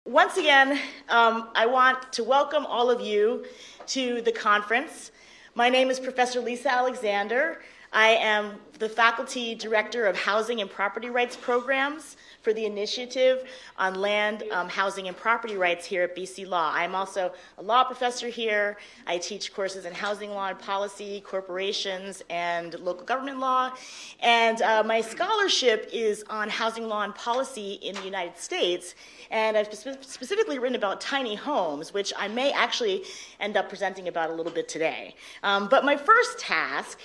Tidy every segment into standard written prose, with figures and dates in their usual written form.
once again, I want to welcome all of you to the conference. My name is Professor Lisa Alexander. I am the Faculty Director of Housing and Property Rights Programs for the Initiative on Land, Housing, and Property Rights here at BC Law. I'm also a law professor here. I teach courses in housing law and policy, corporations, and local government law. And my scholarship is on housing law and policy in the United States. And I've specifically written about tiny homes, which I may actually end up presenting about a little bit today. But my first task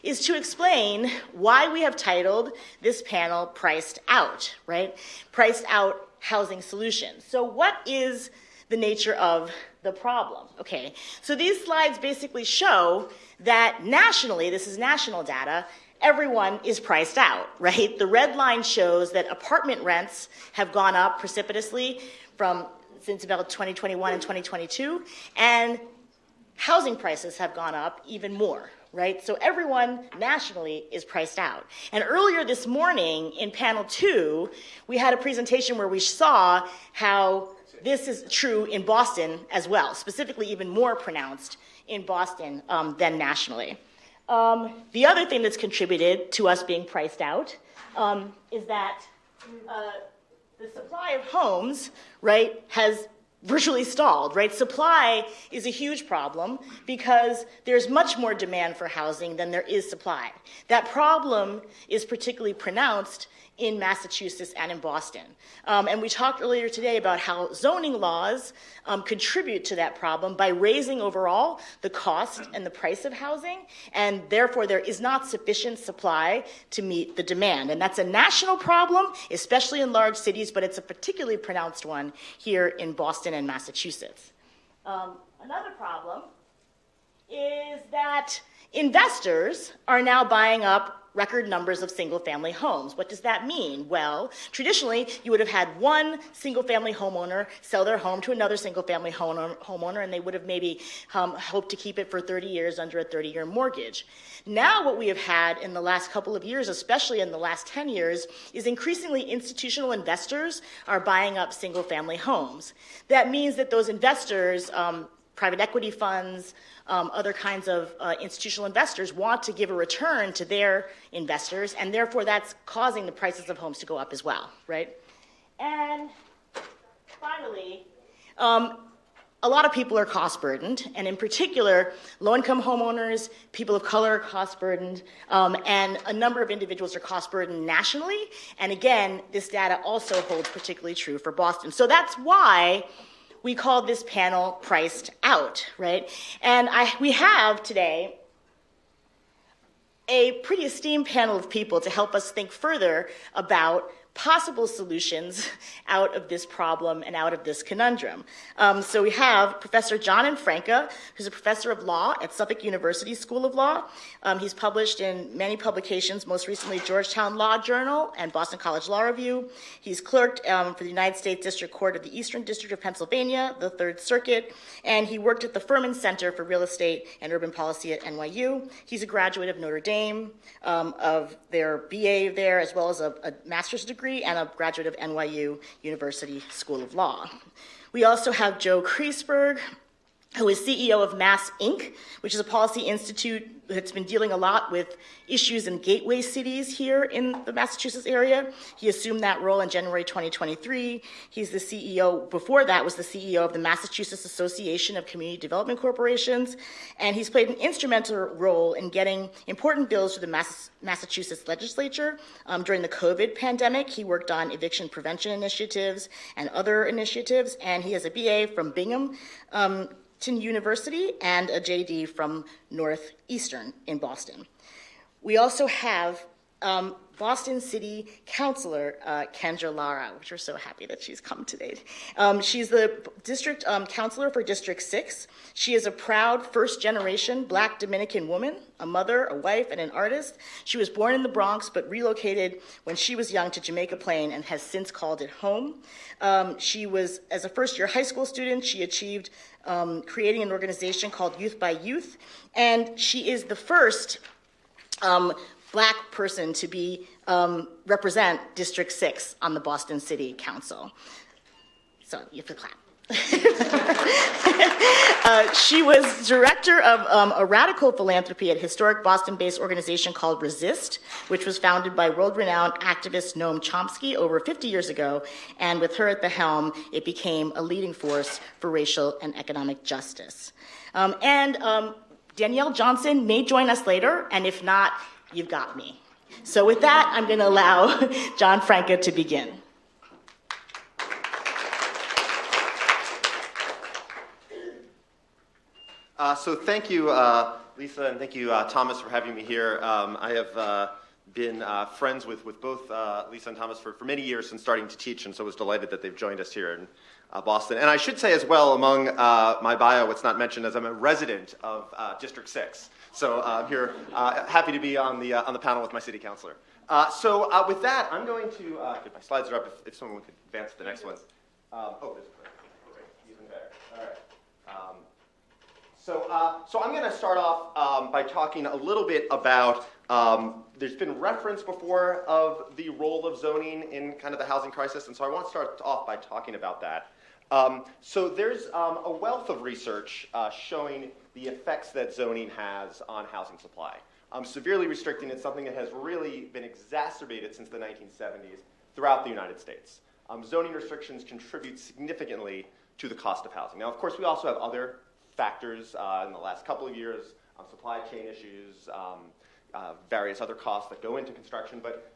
is to explain why we have titled this panel Priced Out, right? Priced Out Housing Solutions. So what is the nature of the problem? Okay, so these slides basically show that nationally, this is national data, everyone is priced out, right? The red line shows that apartment rents have gone up precipitously since about 2021 and 2022, and housing prices have gone up even more, right? So everyone nationally is priced out. And earlier this morning in panel 2, we had a presentation where we saw how this is true in Boston as well, specifically even more pronounced in Boston than nationally. The other thing that's contributed to us being priced out is that the supply of homes, right, has virtually stalled, right? Supply is a huge problem because there's much more demand for housing than there is supply. That problem is particularly pronounced in Massachusetts and in Boston. And we talked earlier today about how zoning laws contribute to that problem by raising overall the cost and the price of housing, and therefore there is not sufficient supply to meet the demand. And that's a national problem, especially in large cities, but it's a particularly pronounced one here in Boston and Massachusetts. Another problem is that investors are now buying up record numbers of single-family homes. What does that mean? Well, traditionally, you would have had one single-family homeowner sell their home to another single-family homeowner, and they would have maybe hoped to keep it for 30 years under a 30-year mortgage. Now what we have had in the last couple of years, especially in the last 10 years, is increasingly institutional investors are buying up single-family homes. That means that those investors, private equity funds, other kinds of institutional investors want to give a return to their investors, and therefore that's causing the prices of homes to go up as well, right? And finally, a lot of people are cost burdened, and in particular, low-income homeowners, people of color are cost burdened, and a number of individuals are cost burdened nationally. And again, this data also holds particularly true for Boston. So that's why we called this panel Priced Out, right? And we have today a pretty esteemed panel of people to help us think further about possible solutions out of this problem and out of this conundrum. So we have Professor John Infranca, who's a professor of law at Suffolk University School of Law. He's published in many publications, most recently Georgetown Law Journal and Boston College Law Review. He's clerked for the United States District Court of the Eastern District of Pennsylvania, the Third Circuit, and he worked at the Furman Center for Real Estate and Urban Policy at NYU. He's a graduate of Notre Dame, of their BA there, as well as a master's degree and a graduate of NYU University School of Law. We also have Joe Kriesberg, who is CEO of MassINC, which is a policy institute that's been dealing a lot with issues in gateway cities here in the Massachusetts area. He assumed that role in January 2023. He's the CEO, before that was the CEO of the Massachusetts Association of Community Development Corporations, and he's played an instrumental role in getting important bills to the Massachusetts legislature. During the COVID pandemic, he worked on eviction prevention initiatives and other initiatives, and he has a BA from Binghamton University and a JD from Northeastern in Boston. We also have Boston City Councilor Kendra Lara, which we're so happy that she's come today. She's the district councilor for District 6. She is a proud first-generation Black Dominican woman, a mother, a wife, and an artist. She was born in the Bronx, but relocated when she was young to Jamaica Plain and has since called it home. She was, as a first-year high school student, she achieved creating an organization called Youth by Youth, and she is the first Black person to be represent District 6 on the Boston City Council. So you have to clap. She was director of a radical philanthropy at a historic Boston-based organization called Resist, which was founded by world-renowned activist Noam Chomsky over 50 years ago. And with her at the helm, it became a leading force for racial and economic justice. Danielle Johnson may join us later, and if not, you've got me. So with that, I'm going to allow John Franca to begin. So thank you, Lisa, and thank you, Thomas, for having me here. I have been friends with both Lisa and Thomas for many years since starting to teach, and so was delighted that they've joined us here in Boston. And I should say as well, among my bio, what's not mentioned, is I'm a resident of District 6. So I'm here, happy to be on the panel with my city councilor. With that, I'm going to get my slides are up. If someone could advance to the next one. This is great. Even better. All right. So I'm going to start off by talking a little bit about, there's been reference before of the role of zoning in kind of the housing crisis, and so I want to start off by talking about that. So there's a wealth of research showing the effects that zoning has on housing supply. Severely restricting is something that has really been exacerbated since the 1970s throughout the United States. Zoning restrictions contribute significantly to the cost of housing. Now, of course, we also have other factors in the last couple of years, supply chain issues, various other costs that go into construction, but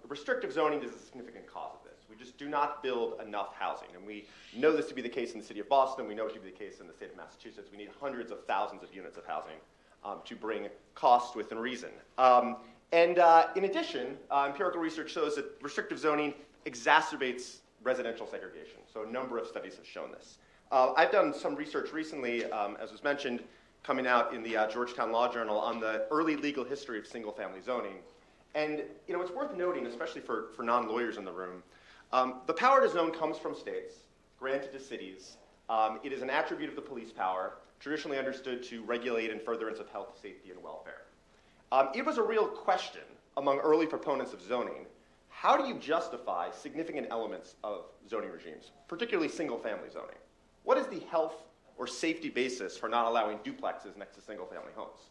restrictive zoning is a significant cause of this. We just do not build enough housing, and we know this to be the case in the city of Boston. We know it to be the case in the state of Massachusetts. We need hundreds of thousands of units of housing to bring cost within reason. In addition, empirical research shows that restrictive zoning exacerbates residential segregation. So a number of studies have shown this. I've done some research recently, as was mentioned, coming out in the Georgetown Law Journal on the early legal history of single-family zoning. And it's worth noting, especially for non-lawyers in the room, the power to zone comes from states, granted to cities. It is an attribute of the police power, traditionally understood to regulate in furtherance of health, safety, and welfare. It was a real question among early proponents of zoning. How do you justify significant elements of zoning regimes, particularly single-family zoning? What is the health or safety basis for not allowing duplexes next to single-family homes?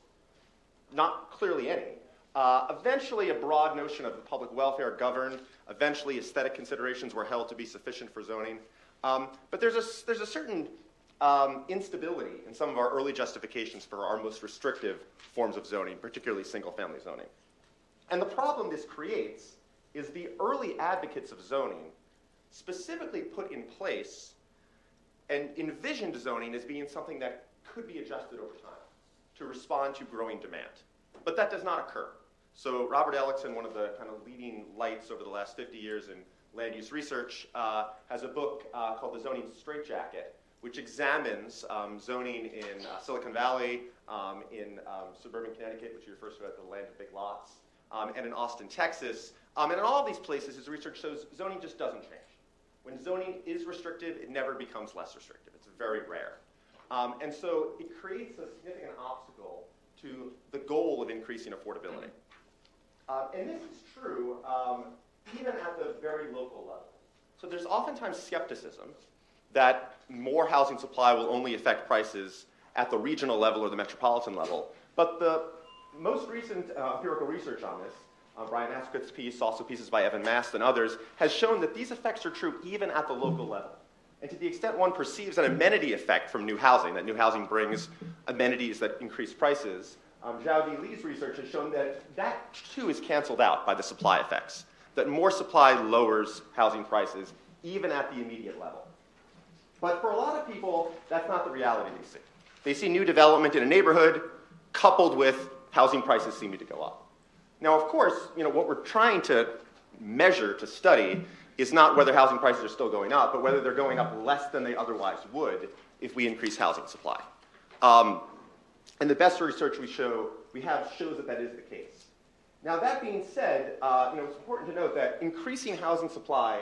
Not clearly any. Eventually, a broad notion of the public welfare governed. Eventually, aesthetic considerations were held to be sufficient for zoning. But there's a certain instability in some of our early justifications for our most restrictive forms of zoning, particularly single-family zoning. And the problem this creates is the early advocates of zoning specifically put in place and envisioned zoning as being something that could be adjusted over time to respond to growing demand. But that does not occur. So Robert Ellickson, one of the kind of leading lights over the last 50 years in land use research, has a book called The Zoning Straitjacket, which examines zoning in Silicon Valley, in suburban Connecticut, which he refers to as the land of big lots, and in Austin, Texas. And in all these places, his research shows zoning just doesn't change. When zoning is restrictive, it never becomes less restrictive. It's very rare. And so it creates a significant obstacle to the goal of increasing affordability. And this is true even at the very local level. So there's oftentimes skepticism that more housing supply will only affect prices at the regional level or the metropolitan level. But the most recent empirical research on this, Brian Asquith's piece, also pieces by Evan Mast and others, has shown that these effects are true even at the local level. And to the extent one perceives an amenity effect from new housing, that new housing brings amenities that increase prices, Zhao Di Li's research has shown that that too is canceled out by the supply effects, that more supply lowers housing prices even at the immediate level. But for a lot of people, that's not the reality they see. They see new development in a neighborhood coupled with housing prices seeming to go up. Now, of course, what we're trying to measure, to study, is not whether housing prices are still going up, but whether they're going up less than they otherwise would if we increase housing supply. And the best research we have shows that that is the case. Now, that being said, it's important to note that increasing housing supply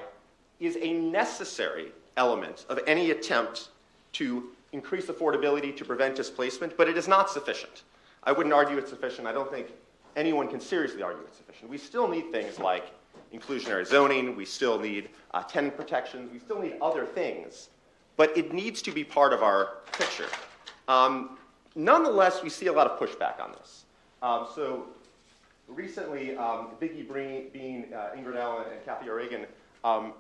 is a necessary element of any attempt to increase affordability to prevent displacement, but it is not sufficient. I wouldn't argue it's sufficient. I don't think anyone can seriously argue it's sufficient. We still need things like inclusionary zoning, we still need tenant protections, we still need other things, but it needs to be part of our picture. Nonetheless, we see a lot of pushback on this. So recently, Vicki Bean, Ingrid Allen, and Kathy O'Regan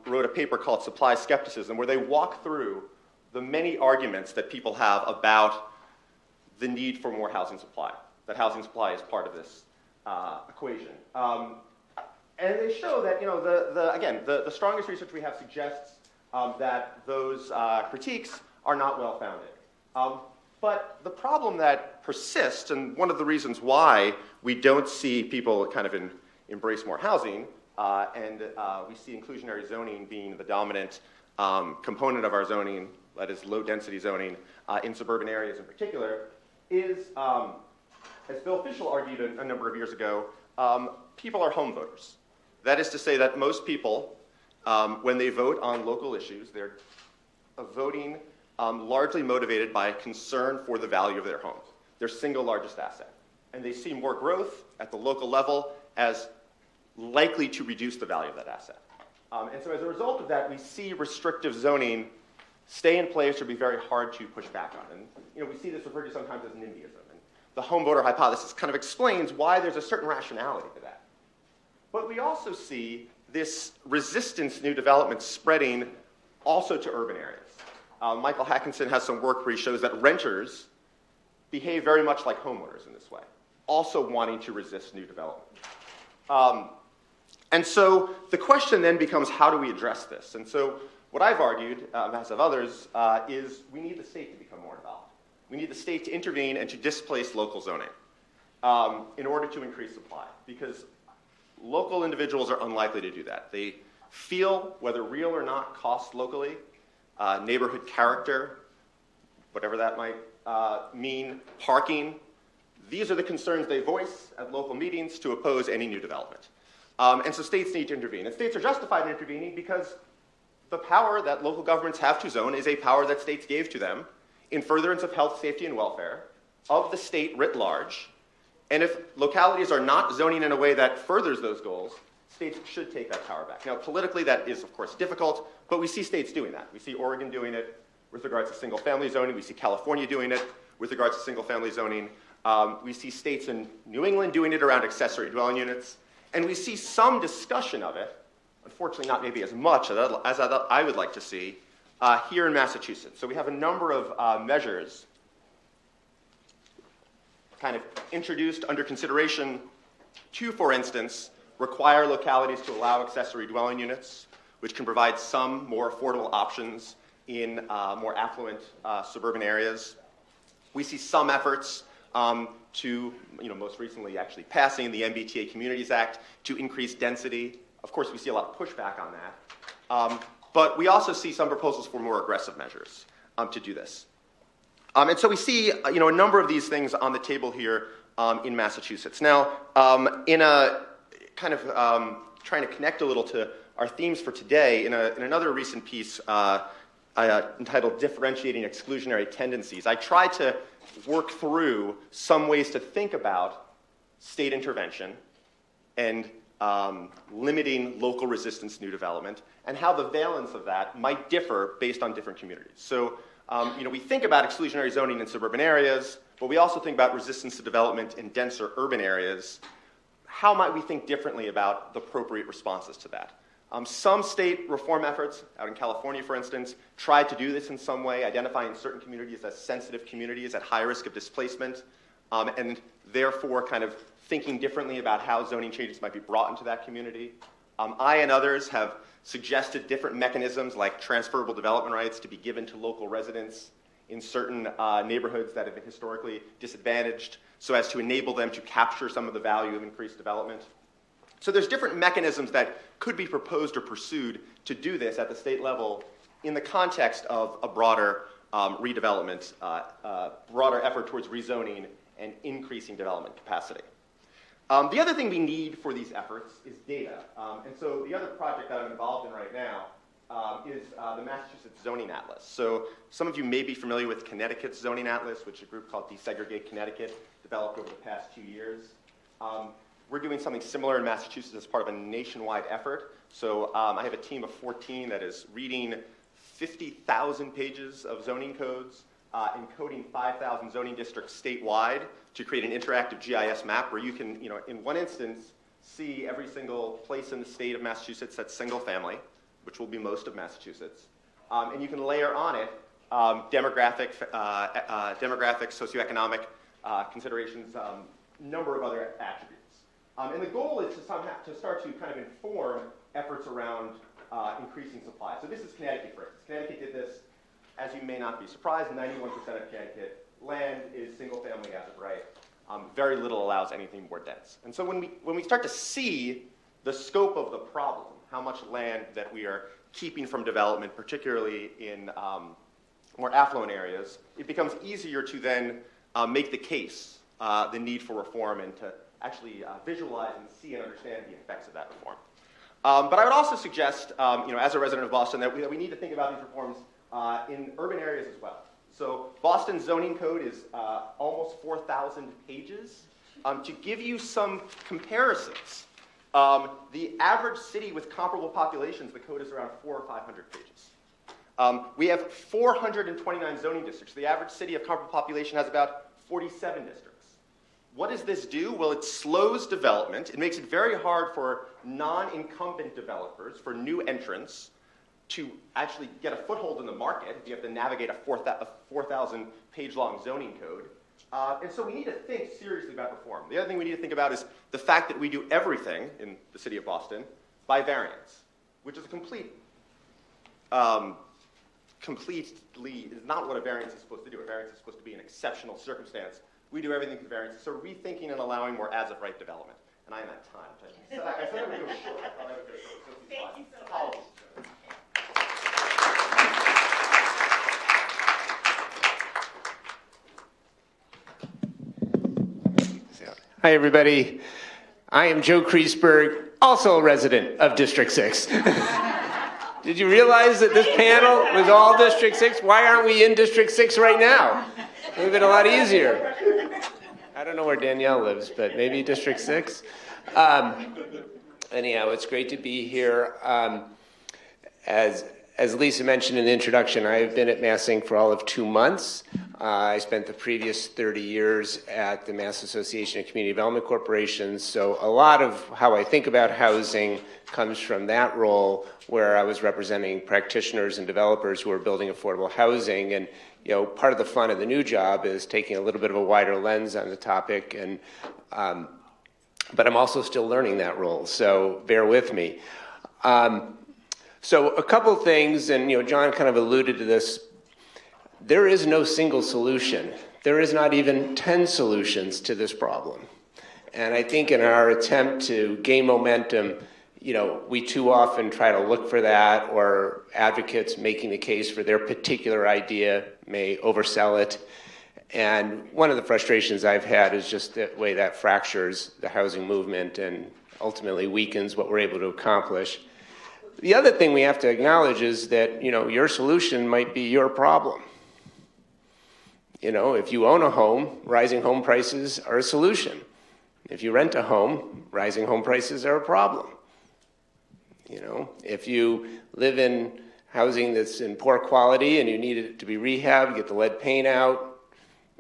wrote a paper called Supply Skepticism, where they walk through the many arguments that people have about the need for more housing supply, that housing supply is part of this equation. And they show that, the strongest research we have suggests that those critiques are not well-founded. But the problem that persists, and one of the reasons why we don't see people kind of embrace more housing, and we see inclusionary zoning being the dominant component of our zoning, that is low-density zoning in suburban areas in particular, is, as Bill Fischel argued a number of years ago, people are home voters. That is to say that most people, when they vote on local issues, they're voting largely motivated by concern for the value of their homes, their single largest asset. And they see more growth at the local level as likely to reduce the value of that asset. And so as a result of that, we see restrictive zoning stay in place or be very hard to push back on. And we see this referred to sometimes as NIMBYism. And the home voter hypothesis kind of explains why there's a certain rationality to that. But we also see this resistance to new development spreading also to urban areas. Michael Hackinson has some work where he shows that renters behave very much like homeowners in this way, also wanting to resist new development. And so the question then becomes, how do we address this? And so what I've argued, as have others, is we need the state to become more involved. We need the state to intervene and to displace local zoning in order to increase supply, because local individuals are unlikely to do that. They feel, whether real or not, cost locally, neighborhood character, whatever that might mean, parking. These are the concerns they voice at local meetings to oppose any new development. And so states need to intervene. And states are justified in intervening because the power that local governments have to zone is a power that states gave to them in furtherance of health, safety, and welfare of the state writ large. And if localities are not zoning in a way that furthers those goals, states should take that power back. Now, politically, that is, of course, difficult, but we see states doing that. We see Oregon doing it with regards to single-family zoning. We see California doing it with regards to single-family zoning. We see states in New England doing it around accessory dwelling units. And we see some discussion of it, unfortunately not maybe as much as I would like to see, here in Massachusetts. So we have a number of measures kind of introduced under consideration to, for instance, require localities to allow accessory dwelling units, which can provide some more affordable options in more affluent suburban areas. We see some efforts to, most recently actually passing the MBTA Communities Act to increase density. Of course, we see a lot of pushback on that. But we also see some proposals for more aggressive measures to do this. And so we see, a number of these things on the table here in Massachusetts. Now, in a kind of trying to connect a little to our themes for today, in another recent piece entitled Differentiating Exclusionary Tendencies, I tried to work through some ways to think about state intervention and limiting local resistance to new development, and how the valence of that might differ based on different communities. So, we think about exclusionary zoning in suburban areas, but we also think about resistance to development in denser urban areas. How might we think differently about the appropriate responses to that? Some state reform efforts, out in California, for instance, tried to do this in some way, identifying certain communities as sensitive communities at high risk of displacement, and therefore kind of thinking differently about how zoning changes might be brought into that community. I and others have suggested different mechanisms like transferable development rights to be given to local residents in certain neighborhoods that have been historically disadvantaged, so as to enable them to capture some of the value of increased development. So there's different mechanisms that could be proposed or pursued to do this at the state level in the context of a broader redevelopment, broader effort towards rezoning and increasing development capacity. The other thing we need for these efforts is data. And so the other project that I'm involved in right now is the Massachusetts Zoning Atlas. So some of you may be familiar with Connecticut's Zoning Atlas, which a group called Desegregate Connecticut developed over the past 2 years. We're doing something similar in Massachusetts as part of a nationwide effort. So I have a team of 14 that is reading 50,000 pages of zoning codes, encoding 5,000 zoning districts statewide to create an interactive GIS map where you can, in one instance, see every single place in the state of Massachusetts that's single family, which will be most of Massachusetts. And you can layer on it demographic, socioeconomic considerations, number of other attributes. And the goal is to start to kind of inform efforts around increasing supply. So this is Connecticut, for instance. Connecticut did this. As you may not be surprised, 91% of Connecticut land is single family as of right. Very little allows anything more dense. And so when we start to see the scope of the problem, how much land that we are keeping from development, particularly in more affluent areas, it becomes easier to then make the case, the need for reform, and to actually visualize and see and understand the effects of that reform. But I would also suggest, as a resident of Boston, that we need to think about these reforms in urban areas as well. So Boston's zoning code is almost 4,000 pages. To give you some comparisons, the average city with comparable populations, the code is around 400 or 500 pages. We have 429 zoning districts. The average city of comparable population has about 47 districts. What does this do? Well, it slows development. It makes it very hard for non-incumbent developers, for new entrants, to actually get a foothold in the market. You have to navigate a 4,000 page long zoning code. And so we need to think seriously about reform. The other thing we need to think about is the fact that we do everything in the city of Boston by variance, which is completely is not what a variance is supposed to do. A variance is supposed to be an exceptional circumstance. We do everything through variance. So rethinking and allowing more as-of-right development. And I am at time. I said I would go short. I thought I would go short. Thank you so much. Apologies. Hi, everybody. I am Joe Kriesberg, also a resident of District 6. Did you realize that this panel was all District 6? Why aren't we in District 6 right now? It would have been a lot easier. I don't know where Danielle lives, but maybe District 6. Anyhow, it's great to be here. As Lisa mentioned in the introduction, I have been at MassINC for all of 2 months. I spent the previous 30 years at the Mass Association of Community Development Corporations, so a lot of how I think about housing comes from that role, where I was representing practitioners and developers who are building affordable housing. And part of the fun of the new job is taking a little bit of a wider lens on the topic, and but I'm also still learning that role, so bear with me. So a couple things, and John kind of alluded to this. There is no single solution. There is not even 10 solutions to this problem. And I think in our attempt to gain momentum, we too often try to look for that, or advocates making the case for their particular idea may oversell it. And one of the frustrations I've had is just the way that fractures the housing movement and ultimately weakens what we're able to accomplish. The other thing we have to acknowledge is that, your solution might be your problem. If you own a home, rising home prices are a solution. If you rent a home, rising home prices are a problem. If you live in housing that's in poor quality and you need it to be rehabbed, get the lead paint out,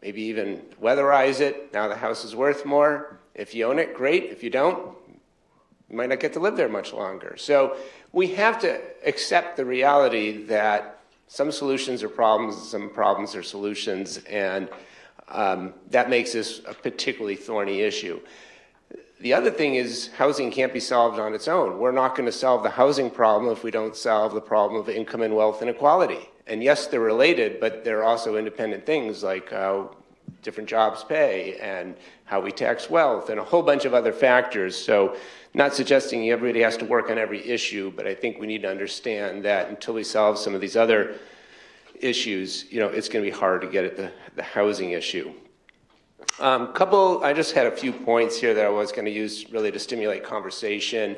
maybe even weatherize it, now the house is worth more. If you own it, great. If you don't, you might not get to live there much longer. So we have to accept the reality that some solutions are problems, some problems are solutions, and that makes this a particularly thorny issue. The other thing is housing can't be solved on its own. We're not going to solve the housing problem if we don't solve the problem of income and wealth inequality. And yes, they're related, but they're also independent things, like how different jobs pay and how we tax wealth and a whole bunch of other factors. So not suggesting everybody has to work on every issue, but I think we need to understand that until we solve some of these other issues, it's going to be hard to get at the housing issue. I just had a few points here that I was going to use really to stimulate conversation.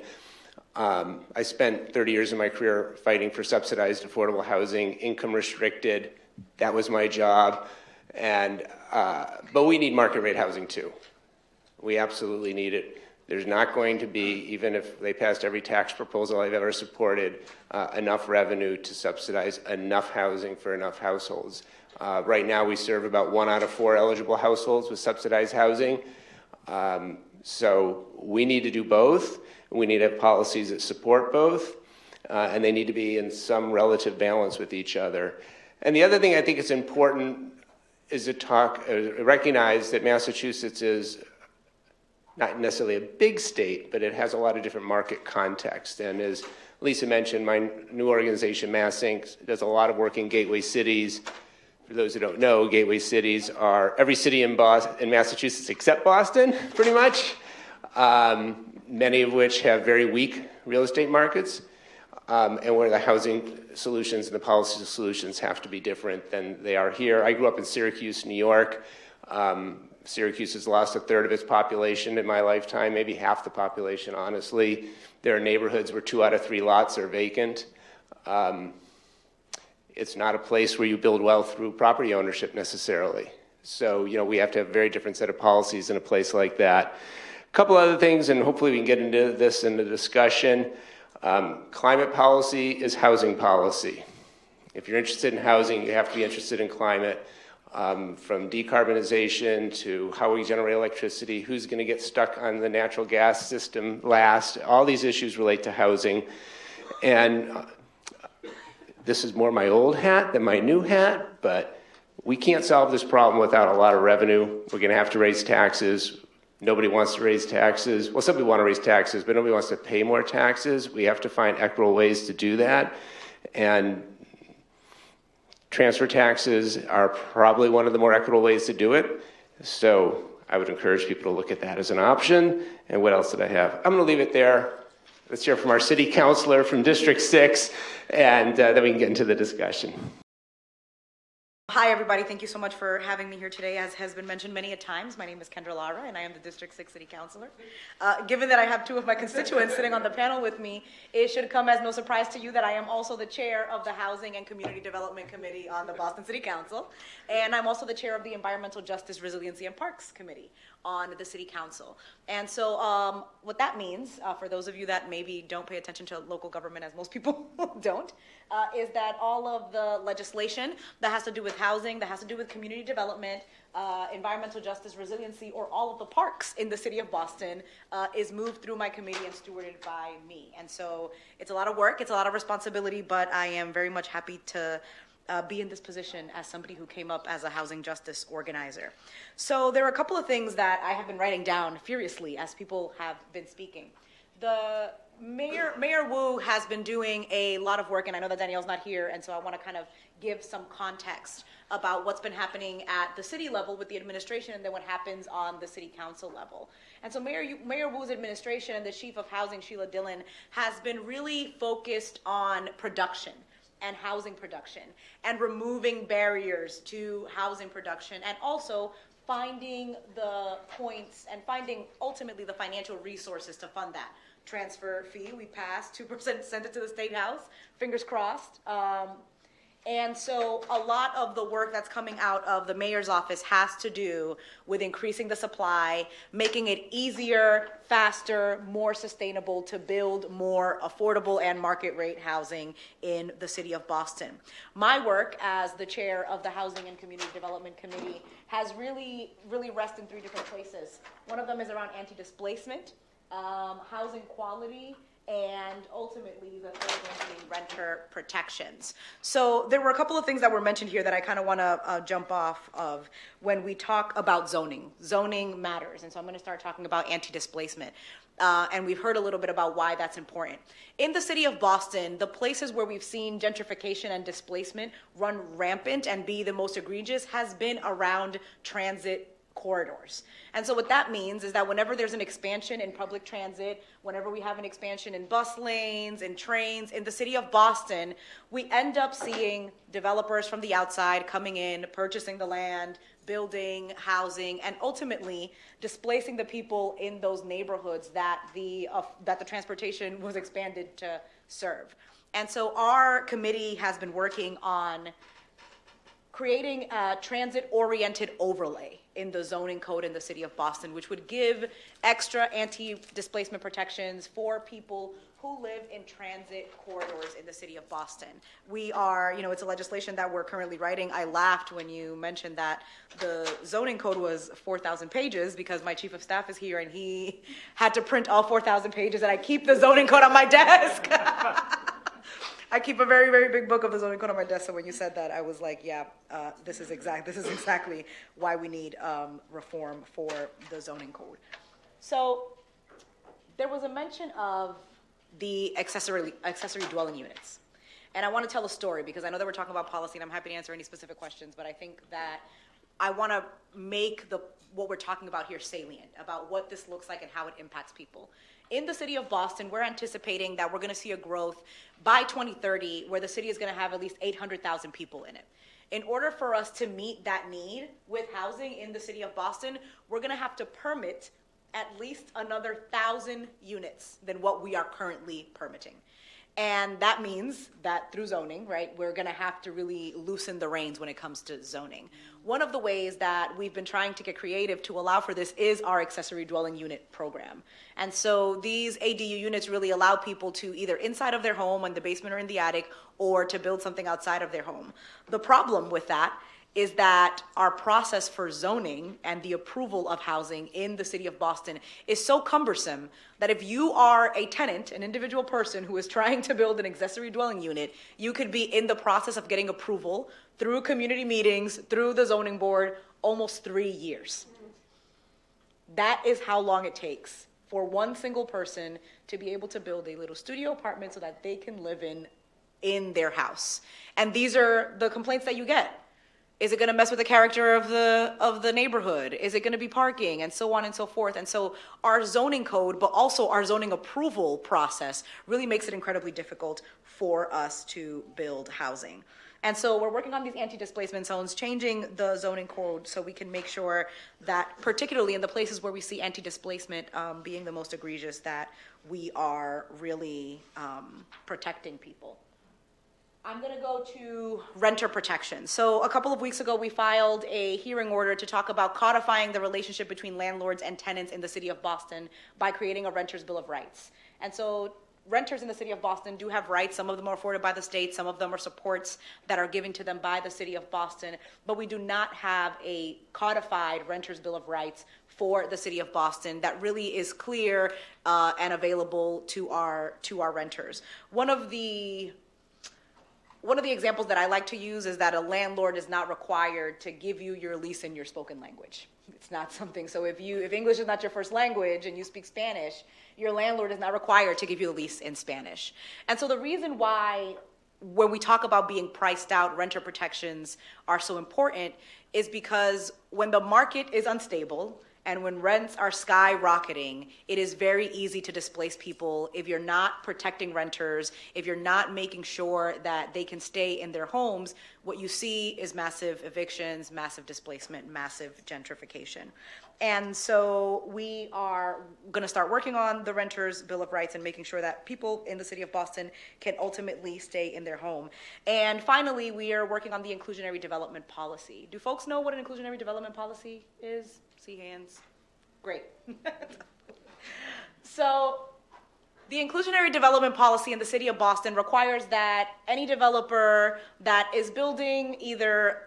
I spent 30 years of my career fighting for subsidized affordable housing, income restricted. That was my job. And but we need market rate housing too. We absolutely need it. There's not going to be, even if they passed every tax proposal I've ever supported, enough revenue to subsidize enough housing for enough households. Right now, we serve about 1 out of 4 eligible households with subsidized housing. So we need to do both. We need to have policies that support both, and they need to be in some relative balance with each other. And the other thing I think is important is to recognize that Massachusetts is not necessarily a big state, but it has a lot of different market context. And as Lisa mentioned, my new organization, MassINC, does a lot of work in gateway cities. For those who don't know, gateway cities are every city in Massachusetts except Boston, pretty much, many of which have very weak real estate markets, and where the housing solutions and the policy solutions have to be different than they are here. I grew up in Syracuse, New York. Syracuse has lost a third of its population in my lifetime, maybe half the population, honestly. There are neighborhoods where 2 out of 3 lots are vacant. It's not a place where you build wealth through property ownership necessarily. So, we have to have a very different set of policies in a place like that. A couple other things, and hopefully we can get into this in the discussion. Climate policy is housing policy. If you're interested in housing, you have to be interested in climate. From decarbonization to how we generate electricity, who's going to get stuck on the natural gas system last, all these issues relate to housing. And this is more my old hat than my new hat, but we can't solve this problem without a lot of revenue. We're going to have to raise taxes. Nobody wants to raise taxes. Well, some people want to raise taxes, but nobody wants to pay more taxes. We have to find equitable ways to do that. And transfer taxes are probably one of the more equitable ways to do it. So I would encourage people to look at that as an option. And what else did I have? I'm going to leave it there. Let's hear from our city councilor from District 6, and then we can get into the discussion. Hi, everybody. Thank you so much for having me here today. As has been mentioned many a times, my name is Kendra Lara, and I am the District 6 City Councilor. Given that I have 2 of my constituents sitting on the panel with me, it should come as no surprise to you that I am also the chair of the Housing and Community Development Committee on the Boston City Council, and I'm also the chair of the Environmental Justice, Resiliency, and Parks Committee on the City Council. And so what that means, for those of you that maybe don't pay attention to local government, as most people don't, is that all of the legislation that has to do with housing, that has to do with community development, environmental justice, resiliency, or all of the parks in the city of Boston is moved through my committee and stewarded by me. And so it's a lot of work, it's a lot of responsibility, but I am very much happy to be in this position as somebody who came up as a housing justice organizer. So there are a couple of things that I have been writing down furiously as people have been speaking. The Mayor Wu has been doing a lot of work, and I know that Danielle's not here, and so I want to kind of give some context about what's been happening at the city level with the administration and then what happens on the city council level. And so Mayor Wu's administration and the chief of housing, Sheila Dillon, has been really focused on production and housing production and removing barriers to housing production, and also finding the points and finding ultimately the financial resources to fund that. Transfer fee, we passed, 2% sent it to the State House, fingers crossed. And so a lot of the work that's coming out of the mayor's office has to do with increasing the supply, making it easier, faster, more sustainable to build more affordable and market rate housing in the city of Boston. My work as the chair of the Housing and Community Development Committee has really rested in 3 different places. One of them is around anti-displacement, housing quality, and ultimately the third one being renter protections. So there were a couple of things that were mentioned here that I kind of want to jump off of when we talk about zoning. Zoning matters, and so I'm going to start talking about anti-displacement. And we've heard a little bit about why that's important. In the city of Boston, the places where we've seen gentrification and displacement run rampant and be the most egregious has been around transit corridors. And so what that means is that whenever there's an expansion in public transit, whenever we have an expansion in bus lanes and trains in the city of Boston, we end up seeing developers from the outside coming in, purchasing the land, building, housing, and ultimately displacing the people in those neighborhoods that the transportation was expanded to serve. And so our committee has been working on creating a transit-oriented overlay in the zoning code in the city of Boston, which would give extra anti-displacement protections for people who live in transit corridors in the city of Boston. We are, it's a legislation that we're currently writing. I laughed when you mentioned that the zoning code was 4,000 pages because my chief of staff is here and he had to print all 4,000 pages, and I keep the zoning code on my desk. I keep a very, very big book of the zoning code on my desk, so when you said that, I was like, yeah, this is exactly why we need reform for the zoning code. So there was a mention of the accessory dwelling units. And I want to tell a story because I know that we're talking about policy and I'm happy to answer any specific questions, but I think that I want to make what we're talking about here salient about what this looks like and how it impacts people. In the city of Boston, we're anticipating that we're going to see a growth by 2030 where the city is going to have at least 800,000 people in it. In order for us to meet that need with housing in the city of Boston, we're going to have to permit at least another 1,000 units than what we are currently permitting. And that means that through zoning, right, we're going to have to really loosen the reins when it comes to zoning. One of the ways that we've been trying to get creative to allow for this is our accessory dwelling unit program. And so these ADU units really allow people to either inside of their home, in the basement or in the attic, or to build something outside of their home. The problem with that is that our process for zoning and the approval of housing in the city of Boston is so cumbersome that if you are a tenant, an individual person who is trying to build an accessory dwelling unit, you could be in the process of getting approval through community meetings, through the zoning board, almost 3 years. That is how long it takes for one single person to be able to build a little studio apartment so that they can live in their house. And these are the complaints that you get. Is it going to mess with the character of the neighborhood? Is it going to be parking? And so on and so forth. And so our zoning code, but also our zoning approval process really makes it incredibly difficult for us to build housing. And so we're working on these anti-displacement zones, changing the zoning code so we can make sure that particularly in the places where we see anti-displacement being the most egregious, that we are really protecting people. I'm going to go to renter protection. So a couple of weeks ago, we filed a hearing order to talk about codifying the relationship between landlords and tenants in the city of Boston by creating a renter's bill of rights. And so renters in the city of Boston do have rights. Some of them are afforded by the state. Some of them are supports that are given to them by the city of Boston. But we do not have a codified renter's bill of rights for the city of Boston that really is clear and available to our renters. One of the examples that I like to use is that a landlord is not required to give you your lease in your spoken language. It's not something, so if English is not your first language and you speak Spanish, your landlord is not required to give you a lease in Spanish. And so the reason why when we talk about being priced out, renter protections are so important is because when the market is unstable, and when rents are skyrocketing, it is very easy to displace people if you're not protecting renters, if you're not making sure that they can stay in their homes. What you see is massive evictions, massive displacement, massive gentrification. And so we are going to start working on the Renters' Bill of Rights and making sure that people in the city of Boston can ultimately stay in their home. And finally, we are working on the inclusionary development policy. Do folks know what an inclusionary development policy is? See hands. Great. So the inclusionary development policy in the city of Boston requires that any developer that is building either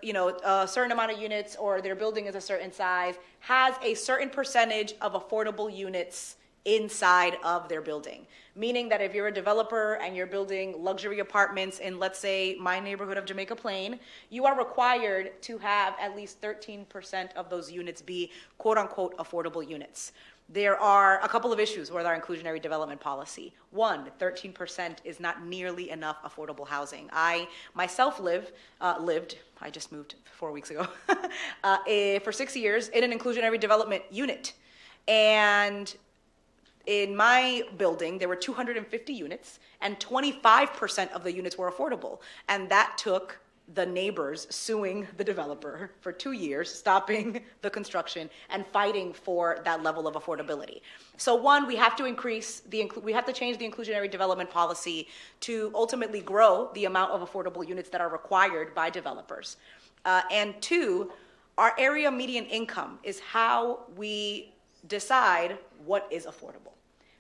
a certain amount of units or their building is a certain size has a certain percentage of affordable units inside of their building. Meaning that if you're a developer and you're building luxury apartments in, let's say, my neighborhood of Jamaica Plain, you are required to have at least 13% of those units be quote-unquote affordable units. There are a couple of issues with our inclusionary development policy. One, 13% is not nearly enough affordable housing. I myself lived, I just moved 4 weeks ago, for 6 years in an inclusionary development unit. And in my building, there were 250 units, and 25% of the units were affordable. And that took the neighbors suing the developer for 2 years, stopping the construction and fighting for that level of affordability. So one, we have to we have to change the inclusionary development policy to ultimately grow the amount of affordable units that are required by developers. And two, our area median income is how we decide what is affordable,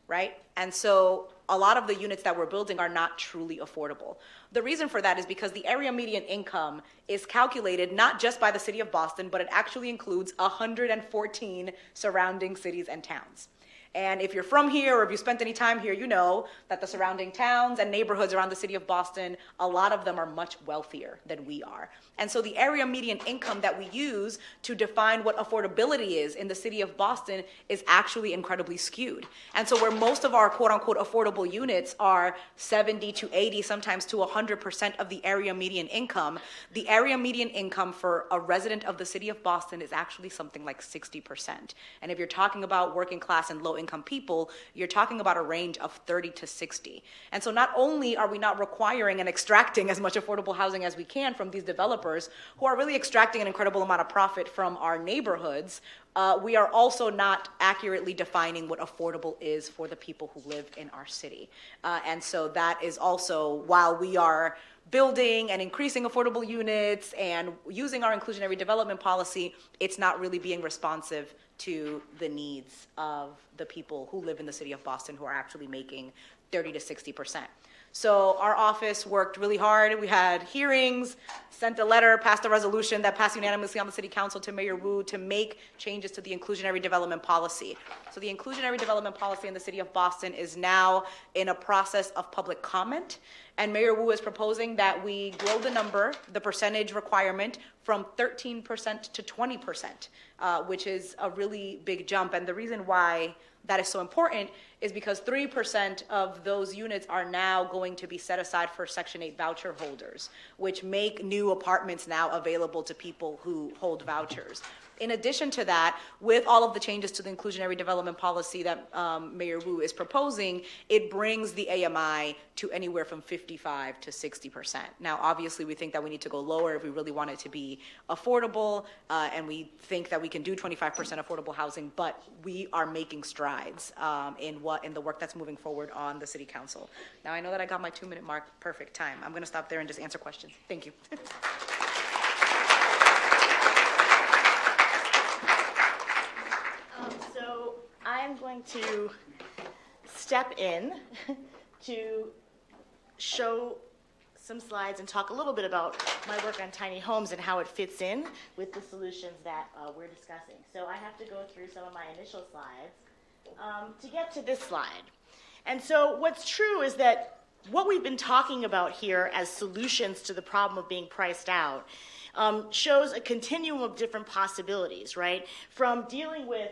right? And so a lot of the units that we're building are not truly affordable. The reason for that is because the area median income is calculated not just by the city of Boston, but it actually includes 114 surrounding cities and towns. And if you're from here or if you spent any time here, you know that the surrounding towns and neighborhoods around the city of Boston, a lot of them are much wealthier than we are. And so the area median income that we use to define what affordability is in the city of Boston is actually incredibly skewed. And so where most of our quote unquote affordable units are 70 to 80, sometimes to 100% of the area median income, the area median income for a resident of the city of Boston is actually something like 60%. And if you're talking about working class and low income people, you're talking about a range of 30 to 60. And so not only are we not requiring and extracting as much affordable housing as we can from these developers who are really extracting an incredible amount of profit from our neighborhoods, we are also not accurately defining what affordable is for the people who live in our city. And so that is also, while we are building and increasing affordable units and using our inclusionary development policy, it's not really being responsive to the needs of the people who live in the city of Boston who are actually making 30 to 60%. So our office worked really hard. We had hearings, sent a letter, passed a resolution that passed unanimously on the city council to Mayor Wu to make changes to the inclusionary development policy. So the inclusionary development policy in the city of Boston is now in a process of public comment. And Mayor Wu is proposing that we grow the percentage requirement from 13% to 20%, which is a really big jump. And the reason why that is so important is because 3% of those units are now going to be set aside for Section 8 voucher holders, which make new apartments now available to people who hold vouchers. In addition to that, with all of the changes to the inclusionary development policy that Mayor Wu is proposing, it brings the AMI to anywhere from 55 to 60%. Now, obviously, we think that we need to go lower if we really want it to be affordable, and we think that we can do 25% affordable housing, but we are making strides in the work that's moving forward on the city council. Now, I know that I got my 2-minute mark, perfect time. I'm gonna stop there and just answer questions. Thank you. So I'm going to step in to show some slides and talk a little bit about my work on tiny homes and how it fits in with the solutions that we're discussing. So I have to go through some of my initial slides to get to this slide. And so what's true is that what we've been talking about here as solutions to the problem of being priced out shows a continuum of different possibilities, right? From dealing with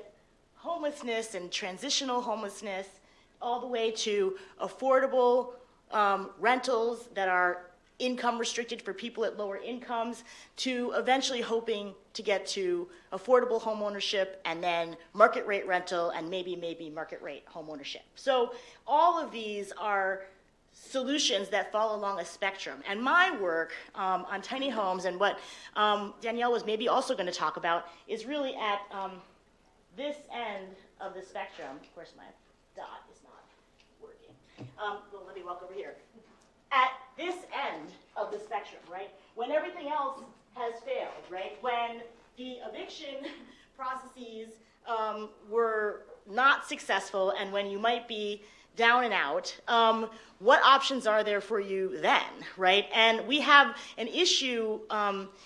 homelessness and transitional homelessness all the way to affordable rentals that are income restricted for people at lower incomes, to eventually hoping to get to affordable home ownership and then market rate rental and maybe market rate home ownership. So all of these are solutions that fall along a spectrum. And my work on tiny homes and what Danielle was maybe also going to talk about is really at this end of the spectrum. Of course, my dot is not working. Well, let me walk over here. At this end of the spectrum, right? When everything else has failed, right? When the eviction processes were not successful and when you might be down and out, what options are there for you then, right? And we have an issue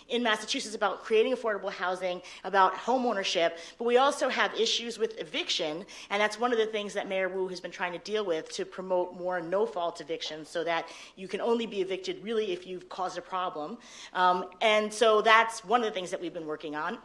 in Massachusetts about creating affordable housing, about home ownership, but we also have issues with eviction, and that's one of the things that Mayor Wu has been trying to deal with to promote more no-fault evictions so that you can only be evicted really if you've caused a problem. And so that's one of the things that we've been working on.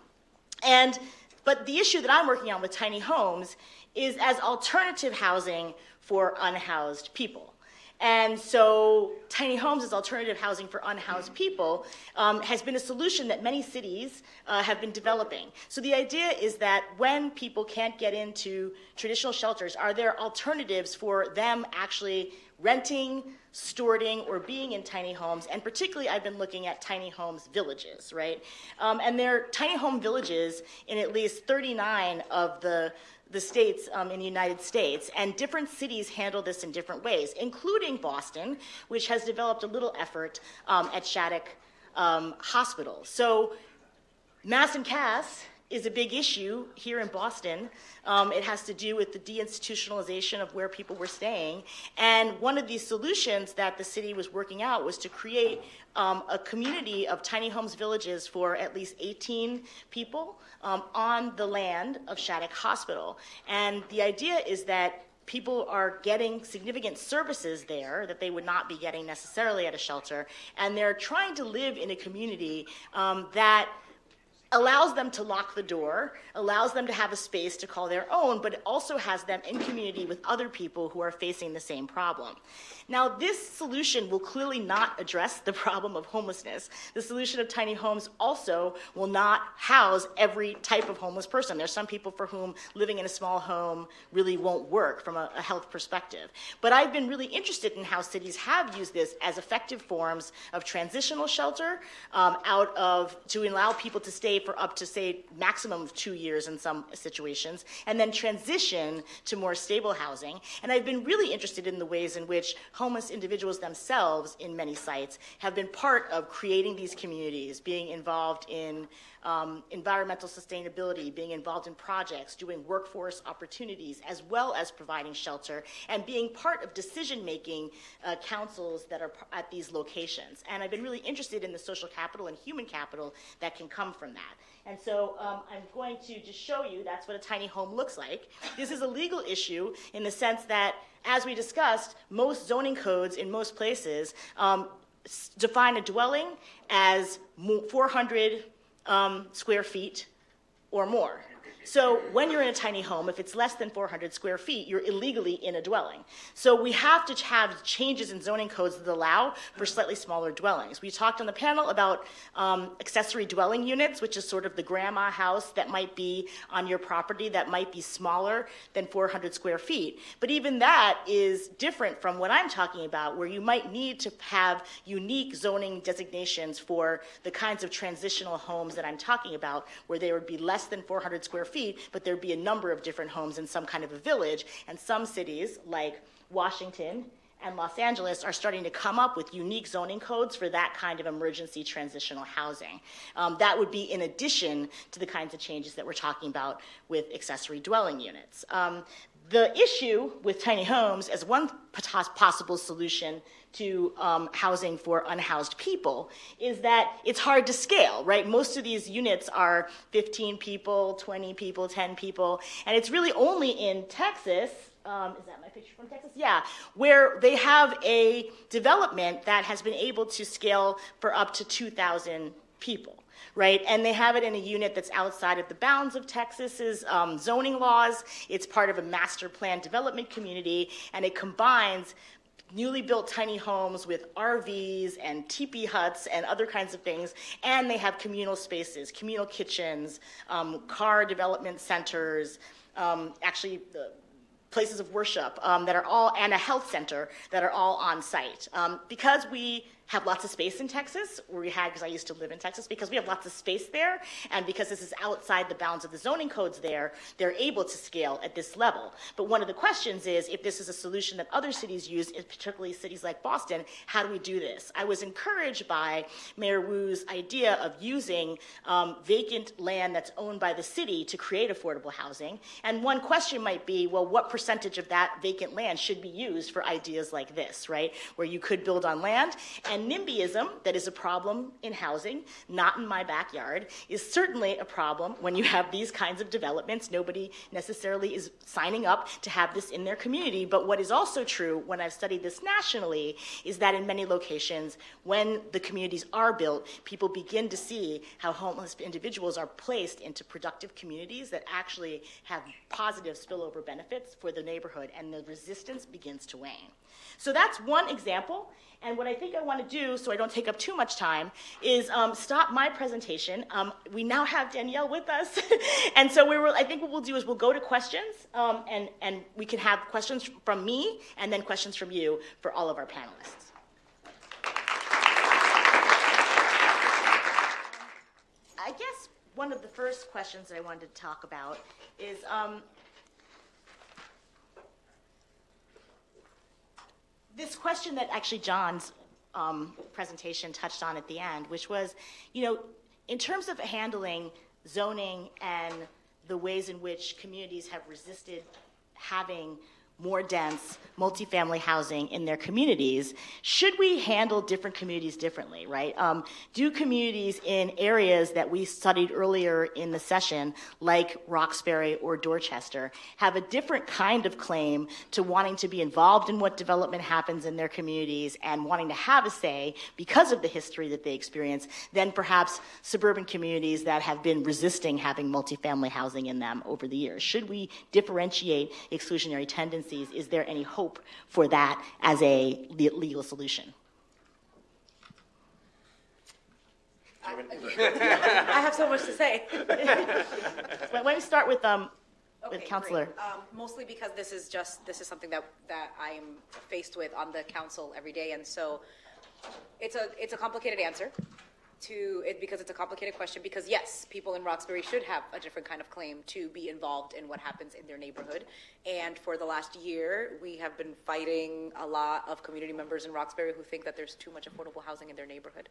But the issue that I'm working on with tiny homes is as alternative housing for unhoused people. And so tiny homes as alternative housing for unhoused people has been a solution that many cities have been developing. So the idea is that when people can't get into traditional shelters, are there alternatives for them actually renting, stewarding, or being in tiny homes, and particularly I've been looking at tiny homes villages, right? And there are tiny home villages in at least 39 of the states in the United States, and different cities handle this in different ways, including Boston, which has developed a little effort at Shattuck Hospital. So MassINC is a big issue here in Boston. It has to do with the deinstitutionalization of where people were staying. And one of these solutions that the city was working out was to create a community of tiny homes villages for at least 18 people on the land of Shattuck Hospital. And the idea is that people are getting significant services there that they would not be getting necessarily at a shelter. And they're trying to live in a community that allows them to lock the door, allows them to have a space to call their own, but it also has them in community with other people who are facing the same problem. Now, this solution will clearly not address the problem of homelessness. The solution of tiny homes also will not house every type of homeless person. There's some people for whom living in a small home really won't work from a health perspective. But I've been really interested in how cities have used this as effective forms of transitional shelter to allow people to stay for up to, say, maximum of 2 years in some situations, and then transition to more stable housing. And I've been really interested in the ways in which homeless individuals themselves in many sites have been part of creating these communities, being involved in environmental sustainability, being involved in projects, doing workforce opportunities, as well as providing shelter, and being part of decision-making councils that are at these locations. And I've been really interested in the social capital and human capital that can come from that. And so I'm going to just show you that's what a tiny home looks like. This is a legal issue in the sense that, as we discussed, most zoning codes in most places define a dwelling as 400 square feet or more. So when you're in a tiny home, if it's less than 400 square feet, you're illegally in a dwelling. So we have to have changes in zoning codes that allow for slightly smaller dwellings. We talked on the panel about accessory dwelling units, which is sort of the grandma house that might be on your property that might be smaller than 400 square feet. But even that is different from what I'm talking about, where you might need to have unique zoning designations for the kinds of transitional homes that I'm talking about, where they would be less than 400 square feet, but there'd be a number of different homes in some kind of a village. And some cities, like Washington and Los Angeles, are starting to come up with unique zoning codes for that kind of emergency transitional housing. That would be in addition to the kinds of changes that we're talking about with accessory dwelling units. The issue with tiny homes as one possible solution to housing for unhoused people is that it's hard to scale, right? Most of these units are 15 people, 20 people, 10 people, and it's really only in Texas, is that my picture from Texas? Yeah, where they have a development that has been able to scale for up to 2,000 people. Right, and they have it in a unit that's outside of the bounds of Texas's zoning laws. It's part of a master plan development community, and it combines newly built tiny homes with RVs and teepee huts and other kinds of things, and they have communal spaces, communal kitchens, car development centers, actually places of worship that are all, and a health center that are all on site. Because we have lots of space in Texas, or we had, because I used to live in Texas, because we have lots of space there, and because this is outside the bounds of the zoning codes there, they're able to scale at this level. But one of the questions is, if this is a solution that other cities use, particularly cities like Boston, how do we do this? I was encouraged by Mayor Wu's idea of using vacant land that's owned by the city to create affordable housing. And one question might be, well, what percentage of that vacant land should be used for ideas like this, right? Where you could build on land. And NIMBYism, that is a problem in housing, not in my backyard, is certainly a problem when you have these kinds of developments. Nobody necessarily is signing up to have this in their community. But what is also true when I've studied this nationally is that in many locations, when the communities are built, people begin to see how homeless individuals are placed into productive communities that actually have positive spillover benefits for the neighborhood, and the resistance begins to wane. So that's one example. And what I think I want to do, so I don't take up too much time, is stop my presentation. We now have Danielle with us. And so I think what we'll do is we'll go to questions, and we can have questions from me and then questions from you for all of our panelists. I guess one of the first questions that I wanted to talk about is this question that actually John's presentation touched on at the end, which was, in terms of handling zoning and the ways in which communities have resisted having more dense multifamily housing in their communities, should we handle different communities differently, right? Do communities in areas that we studied earlier in the session, like Roxbury or Dorchester, have a different kind of claim to wanting to be involved in what development happens in their communities and wanting to have a say because of the history that they experience than perhaps suburban communities that have been resisting having multifamily housing in them over the years? Should we differentiate exclusionary tendencies? Is there any hope for that as a legal solution? I have so much to say. Why don't we start with Councilor? Great. Mostly because this is something that I am faced with on the council every day, and so it's a complicated answer to it because it's a complicated question. Because yes, people in Roxbury should have a different kind of claim to be involved in what happens in their neighborhood. And for the last year, we have been fighting a lot of community members in Roxbury who think that there's too much affordable housing in their neighborhood,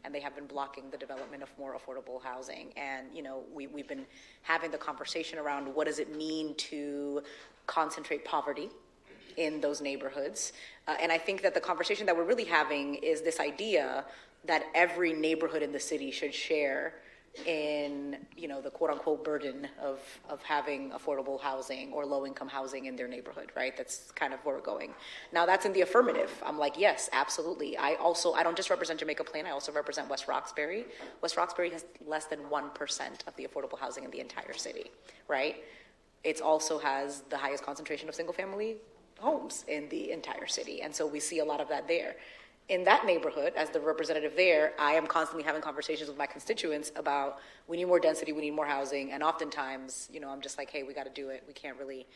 and they have been blocking the development of more affordable housing. And we've been having the conversation around what does it mean to concentrate poverty in those neighborhoods. And I think that the conversation that we're really having is this idea that every neighborhood in the city should share in, the quote unquote burden of having affordable housing or low income housing in their neighborhood, right? That's kind of where we're going. Now that's in the affirmative. I'm like, yes, absolutely. I don't just represent Jamaica Plain, I also represent West Roxbury. West Roxbury has less than 1% of the affordable housing in the entire city, right? It also has the highest concentration of single family homes in the entire city. And so we see a lot of that there. In that neighborhood, as the representative there, I am constantly having conversations with my constituents about we need more density, we need more housing, and oftentimes, I'm just like, hey, we got to do it. We can't really,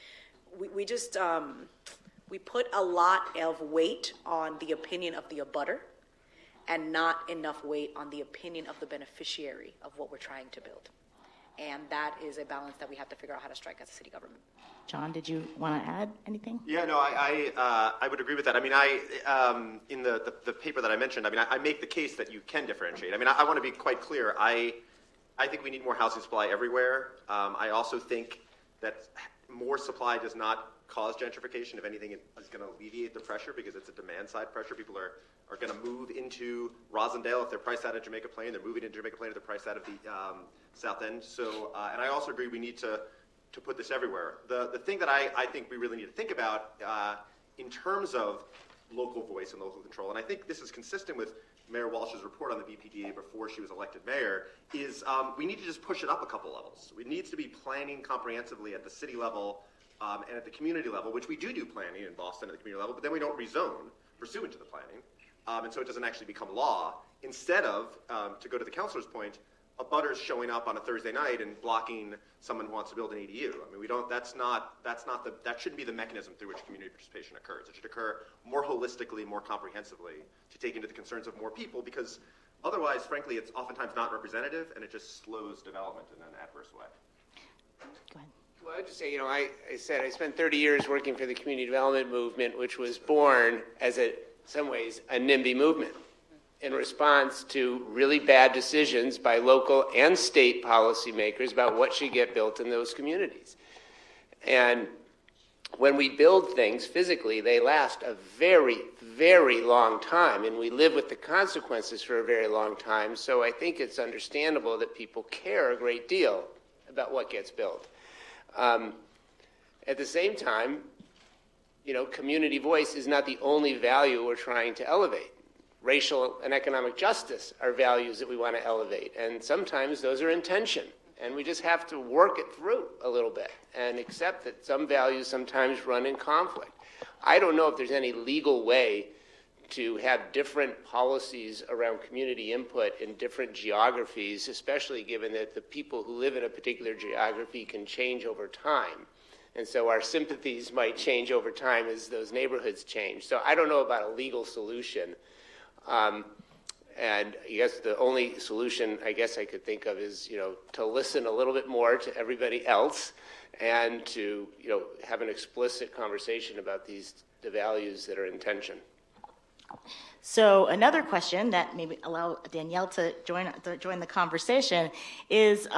we put a lot of weight on the opinion of the abutter and not enough weight on the opinion of the beneficiary of what we're trying to build. And that is a balance that we have to figure out how to strike as a city government. John, did you want to add anything? Yeah, no, I would agree with that. I mean, in the paper that I mentioned, I make the case that you can differentiate. I want to be quite clear. I think we need more housing supply everywhere. I also think that more supply does not cause gentrification. If anything, it is going to alleviate the pressure because it's a demand side pressure. People are going to move into Rosendale if they're priced out of Jamaica Plain. They're moving into Jamaica Plain if they're priced out of the South End. So, and I also agree we need to put this everywhere. The thing that I think we really need to think about in terms of local voice and local control, and I think this is consistent with Mayor Walsh's report on the BPDA before she was elected mayor, is we need to just push it up a couple levels. It needs to be planning comprehensively at the city level and at the community level, which we do planning in Boston at the community level, but then we don't rezone pursuant to the planning, and so it doesn't actually become law. Instead of, to go to the councilor's point, abutters showing up on a Thursday night and blocking someone who wants to build an ADU. That shouldn't be the mechanism through which community participation occurs. It should occur more holistically, more comprehensively, to take into the concerns of more people, because otherwise, frankly, it's oftentimes not representative and it just slows development in an adverse way. Go ahead. Well, I would just say, I said I spent 30 years working for the community development movement, which was born as in some ways, a NIMBY movement in response to really bad decisions by local and state policymakers about what should get built in those communities. And when we build things physically, they last a very, very long time, and we live with the consequences for a very long time. So I think it's understandable that people care a great deal about what gets built. At the same time, community voice is not the only value we're trying to elevate. Racial and economic justice are values that we want to elevate, and sometimes those are in tension, and we just have to work it through a little bit and accept that some values sometimes run in conflict. I don't know if there's any legal way to have different policies around community input in different geographies, especially given that the people who live in a particular geography can change over time. And so our sympathies might change over time as those neighborhoods change. So I don't know about a legal solution. And I guess the only solution I guess I could think of is, to listen a little bit more to everybody else and to, have an explicit conversation about the values that are in tension. So another question that maybe allow Danielle to join the conversation is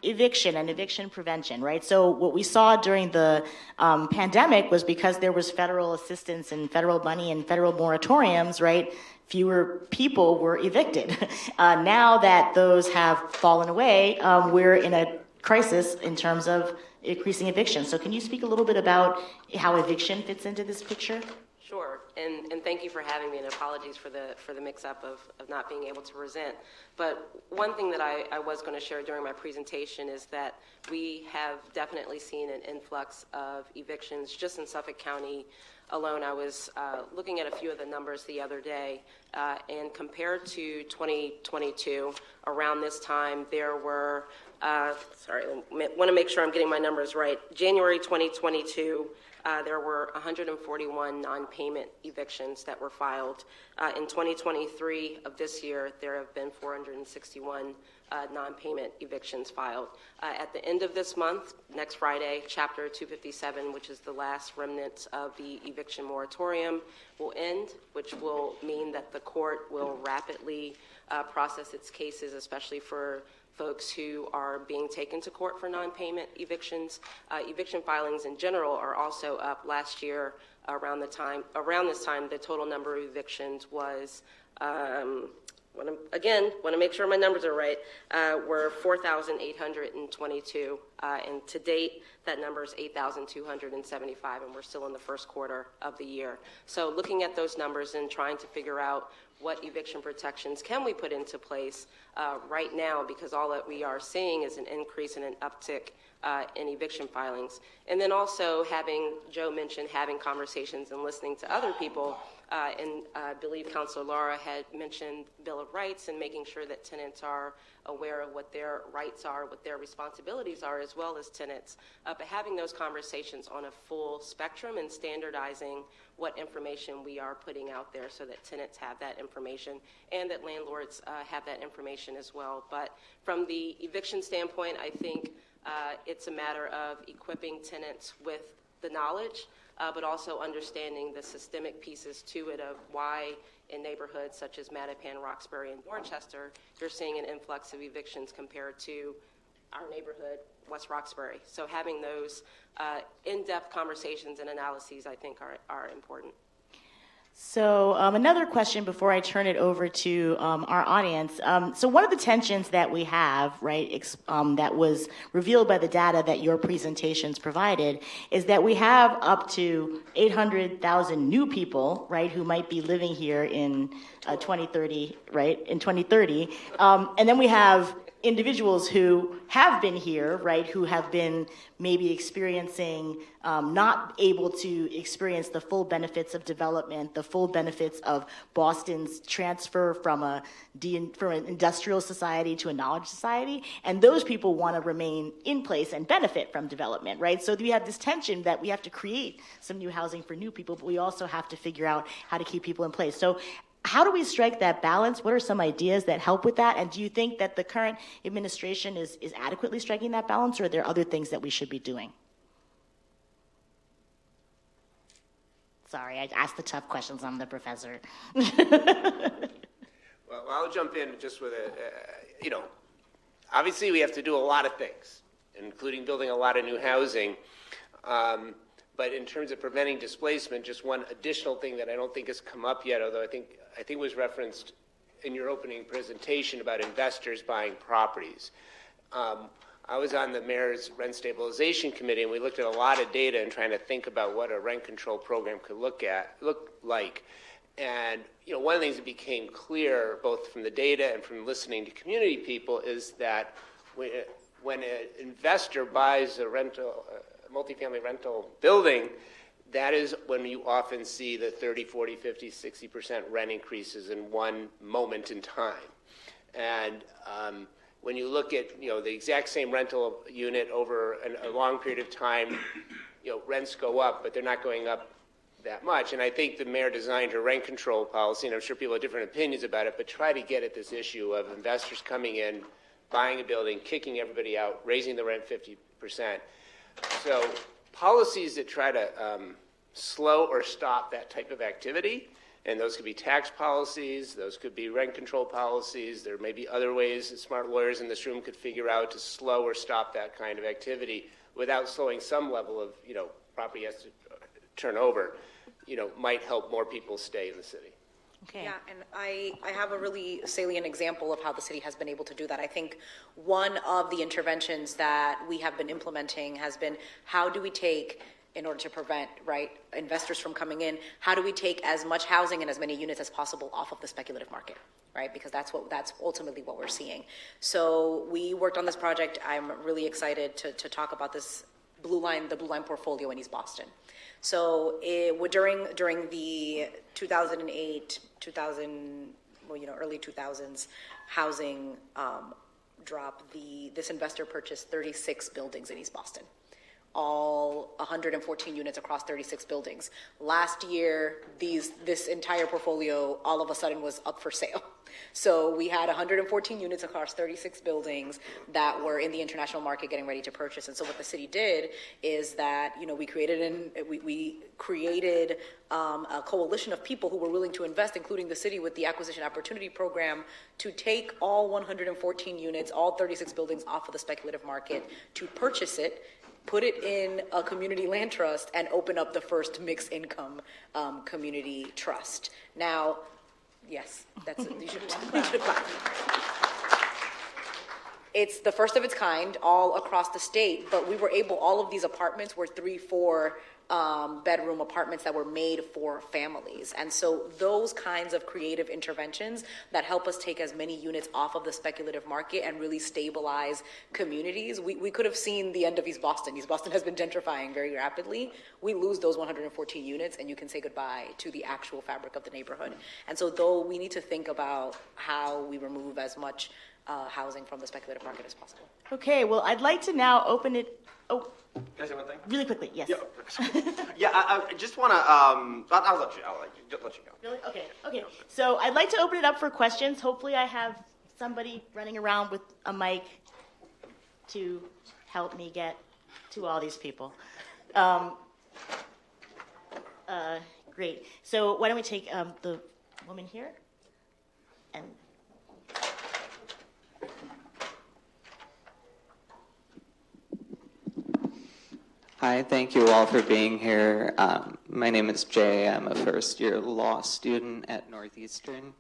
eviction and eviction prevention, right? So what we saw during the pandemic was because there was federal assistance and federal money and federal moratoriums, right? Fewer people were evicted. Now that those have fallen away, we're in a crisis in terms of increasing eviction. So can you speak a little bit about how eviction fits into this picture? Sure, and thank you for having me, and apologies for the mix-up of not being able to present. But one thing that I was going to share during my presentation is that we have definitely seen an influx of evictions just in Suffolk County alone. I was looking at a few of the numbers the other day, and compared to 2022, around this time, there were, I want to make sure I'm getting my numbers right. January 2022, there were 141 non-payment evictions that were filed. In 2023 of this year, there have been 461 non-payment evictions filed. At the end of this month, next Friday, Chapter 257, which is the last remnant of the eviction moratorium, will end, which will mean that the court will rapidly process its cases, especially for folks who are being taken to court for non-payment evictions. Eviction filings in general are also up. Last year, around this time, the total number of evictions was, again, want to make sure my numbers are right, were 4,822. And to date, that number is 8,275, and we're still in the first quarter of the year. So looking at those numbers and trying to figure out what eviction protections can we put into place right now, because all that we are seeing is an increase and an uptick in eviction filings. And then also Joe mentioned having conversations and listening to other people. And I believe Councilor Lara had mentioned Bill of Rights and making sure that tenants are aware of what their rights are, what their responsibilities are, as well as tenants. But having those conversations on a full spectrum and standardizing what information we are putting out there so that tenants have that information and that landlords have that information as well. But from the eviction standpoint, I think it's a matter of equipping tenants with the knowledge, but also understanding the systemic pieces to it of why in neighborhoods such as Mattapan, Roxbury, and Dorchester, you're seeing an influx of evictions compared to our neighborhood, West Roxbury. So having those in-depth conversations and analyses, I think, are important. So another question before I turn it over to our audience. So one of the tensions that we have, right, that was revealed by the data that your presentations provided, is that we have up to 800,000 new people, right, who might be living here in 2030, right, in 2030. And then we have individuals who have been here, right, who have been maybe experiencing, not able to experience the full benefits of development, the full benefits of Boston's transfer from an industrial society to a knowledge society, and those people want to remain in place and benefit from development, right? So we have this tension that we have to create some new housing for new people, but we also have to figure out how to keep people in place. So how do we strike that balance? What are some ideas that help with that? And do you think that the current administration is adequately striking that balance, or are there other things that we should be doing? Sorry, I asked the tough questions. I'm the professor. Well, I'll jump in just with obviously we have to do a lot of things, including building a lot of new housing. But in terms of preventing displacement, just one additional thing that I don't think has come up yet, although I think was referenced in your opening presentation about investors buying properties. I was on the mayor's rent stabilization committee, and we looked at a lot of data and trying to think about what a rent control program could look like. And one of the things that became clear, both from the data and from listening to community people, is that when an investor buys a multifamily rental building, that is when you often see the 30, 40, 50, 60% rent increases in one moment in time. And when you look at, the exact same rental unit over a long period of time, rents go up, but they're not going up that much. And I think the mayor designed her rent control policy, and I'm sure people have different opinions about it, but try to get at this issue of investors coming in, buying a building, kicking everybody out, raising the rent 50%. So policies that try to slow or stop that type of activity, and those could be tax policies, those could be rent control policies, there may be other ways that smart lawyers in this room could figure out to slow or stop that kind of activity without slowing some level of, property has to turn over, might help more people stay in the city. Okay. Yeah, and I have a really salient example of how the city has been able to do that. I think one of the interventions that we have been implementing has been, how do we take, in order to prevent, investors from coming in, how do we take as much housing and as many units as possible off of the speculative market, right? Because that's ultimately what we're seeing. So we worked on this project. I'm really excited to talk about this the Blue Line portfolio in East Boston. So during the 2008, early 2000s housing drop, this investor purchased 36 buildings in East Boston, all 114 units across 36 buildings. Last year, this entire portfolio all of a sudden was up for sale. So we had 114 units across 36 buildings that were in the international market getting ready to purchase. And so what the city did is that, we created a coalition of people who were willing to invest, including the city with the Acquisition Opportunity Program, to take all 114 units, all 36 buildings off of the speculative market, to purchase it, put it in a community land trust, and open up the first mixed income community trust. Now, yes, you should clap. It's the first of its kind all across the state, but we were able, all of these apartments were 3-4 bedroom apartments that were made for families. And so those kinds of creative interventions that help us take as many units off of the speculative market and really stabilize communities. We could have seen the end of East Boston. East Boston has been gentrifying very rapidly. We lose those 114 units and you can say goodbye to the actual fabric of the neighborhood. And so though we need to think about how we remove as much housing from the speculative market as possible. Okay, well, I'd like to now open it. Oh, Can I say one thing? really quickly, yes. Yeah, I just want to, I'll let you go. Really? Okay. So I'd like to open it up for questions. Hopefully I have somebody running around with a mic to help me get to all these people. Great. So why don't we take the woman here? And Hi, thank you all for being here. My name is Jay. I'm a first-year law student at Northeastern,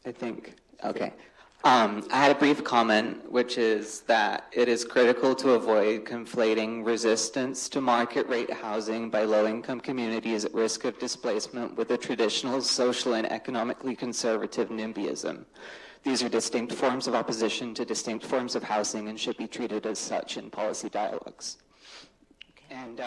I think. Okay. I had a brief comment, which is that it is critical to avoid conflating resistance to market-rate housing by low-income communities at risk of displacement with a traditional social and economically conservative NIMBYism. These are distinct forms of opposition to distinct forms of housing and should be treated as such in policy dialogues. And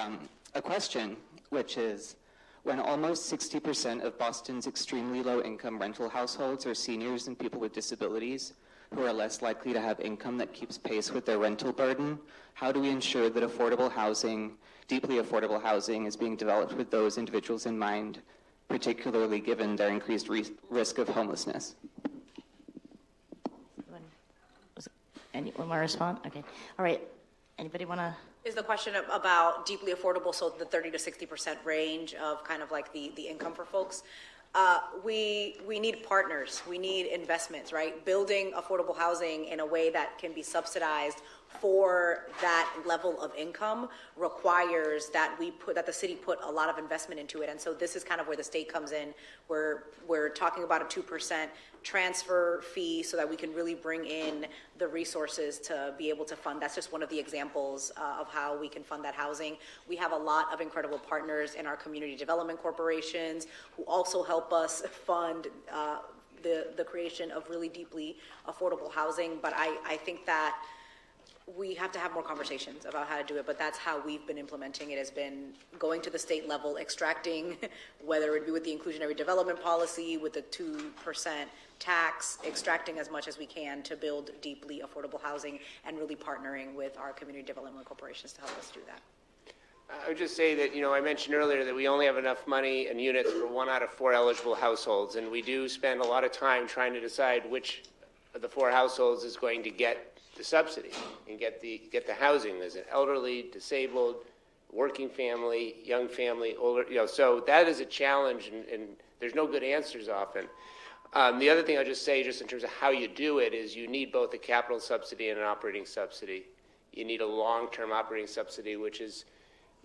a question, which is, when almost 60% of Boston's extremely low-income rental households are seniors and people with disabilities who are less likely to have income that keeps pace with their rental burden, how do we ensure that affordable housing, deeply affordable housing, is being developed with those individuals in mind, particularly given their increased risk of homelessness? anyone want to respond? Okay. All right. Anybody want to? Is the question about deeply affordable, so the 30 to 60% range of kind of like the income for folks? We need partners. We need investments, right? Building affordable housing in a way that can be subsidized for that level of income requires that the city put a lot of investment into it. And so this is kind of where the state comes in. We're talking about a 2% transfer fee so that we can really bring in the resources to be able to fund. That's just one of the examples of how we can fund that housing. We have a lot of incredible partners in our community development corporations who also help us fund the creation of really deeply affordable housing. But I think that we have to have more conversations about how to do it, but that's how we've been implementing it, has been going to the state level, extracting, whether it be with the inclusionary development policy, with the 2% tax, extracting as much as we can to build deeply affordable housing, and really partnering with our community development corporations to help us do that. I would just say that, I mentioned earlier that we only have enough money and units for 1 out of 4 eligible households, and we do spend a lot of time trying to decide which of the 4 households is going to get the subsidy and get the housing. There's an elderly, disabled, working family, young family, older, so that is a challenge, and there's no good answers often. The other thing I'll just say, just in terms of how you do it, is you need both a capital subsidy and an operating subsidy. You need a long-term operating subsidy, which is,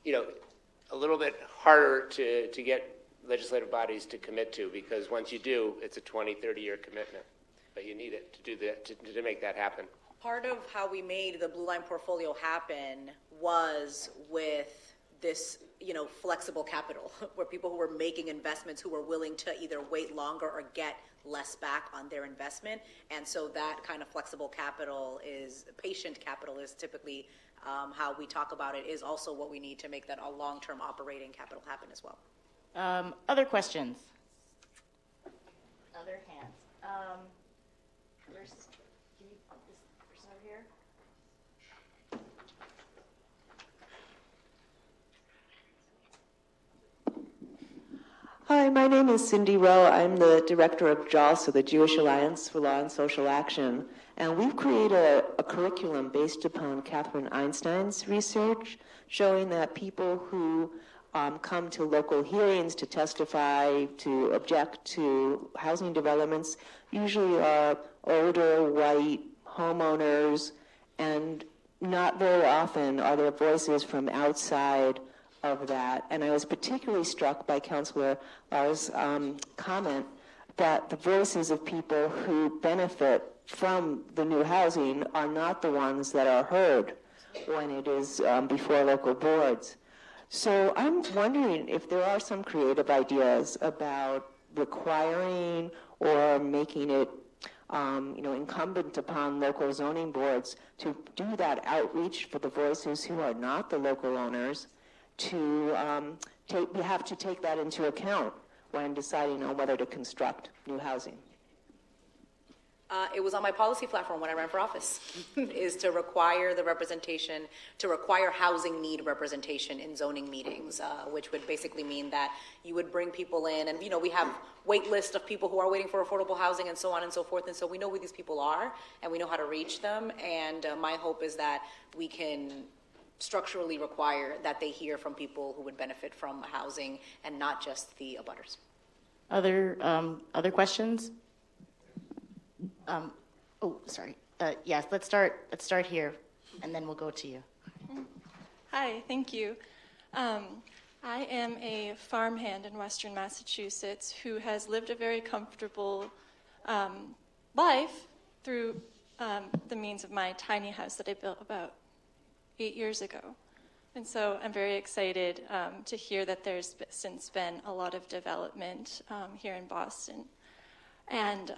a little bit harder to get legislative bodies to commit to, because once you do, it's a 20, 30-year commitment. But you need it to do that, to make that happen. Part of how we made the Blue Line portfolio happen was with this, flexible capital, where people who were making investments who were willing to either wait longer or get less back on their investment. And so that kind of flexible capital patient capital is typically how we talk about it, is also what we need to make that a long-term operating capital happen as well. Other questions? Other hands? Where's this person over here? Hi, my name is Cindy Rowe. I'm the director of JALSA, the Jewish Alliance for Law and Social Action. And we've created a curriculum based upon Catherine Einstein's research, showing that people who come to local hearings to testify, to object to housing developments, usually are older, white homeowners, and not very often are there voices from outside of that. And I was particularly struck by Councilor Lara's comment that the voices of people who benefit from the new housing are not the ones that are heard when it is before local boards. So I'm wondering if there are some creative ideas about requiring or making it incumbent upon local zoning boards to do that outreach for the voices who are not the local owners, to have to take that into account when deciding on whether to construct new housing. It was on my policy platform when I ran for office, is to require the representation, to require housing need representation in zoning meetings, which would basically mean that you would bring people in, and we have wait lists of people who are waiting for affordable housing and so on and so forth, and so we know who these people are, and we know how to reach them, and my hope is that we can structurally require that they hear from people who would benefit from housing and not just the abutters. Other questions? Sorry. Yes, let's start here, and then we'll go to you. Hi, thank you. I am a farmhand in Western Massachusetts who has lived a very comfortable life through the means of my tiny house that I built about 8 years ago. And so I'm very excited to hear that there's since been a lot of development here in Boston. And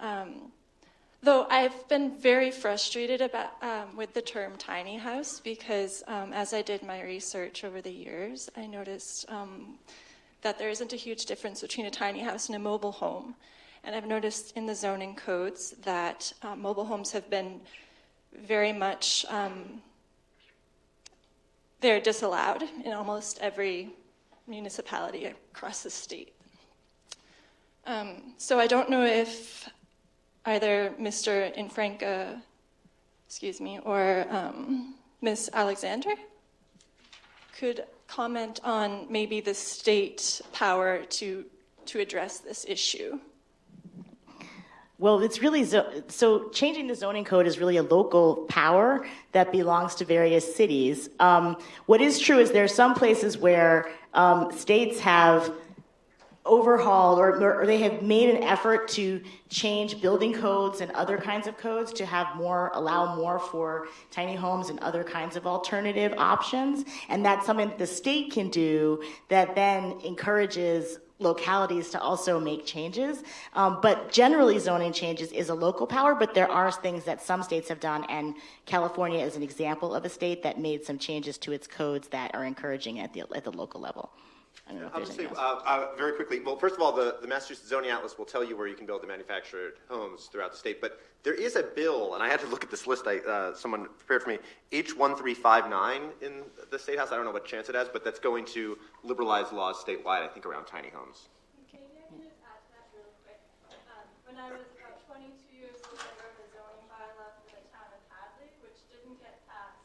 though I've been very frustrated about with the term tiny house, because as I did my research over the years, I noticed that there isn't a huge difference between a tiny house and a mobile home. And I've noticed in the zoning codes that mobile homes have been very much, they're disallowed in almost every municipality across the state. So I don't know if either Mr. Infranca, or Ms. Alexander could comment on maybe the state power to address this issue. Well, it's really, so changing the zoning code is really a local power that belongs to various cities. What is true is there are some places where states have overhauled or they have made an effort to change building codes and other kinds of codes to have allow more for tiny homes and other kinds of alternative options. And that's something that the state can do that then encourages localities to also make changes. But generally, zoning changes is a local power, but there are things that some states have done, and California is an example of a state that made some changes to its codes that are encouraging at the local level. I don't know if I'll there's just say anything else. very quickly. Well, first of all, the Massachusetts Zoning Atlas will tell you where you can build the manufactured homes throughout the state. But there is a bill, and I had to look at this list. Someone prepared for me. H1359 in the State House. I don't know what chance it has, but that's going to liberalize laws statewide. I think around tiny homes. Okay, I can just add to that really quick. When I was about 22 years old, I wrote a zoning bylaw for the town of Hadley, which didn't get passed,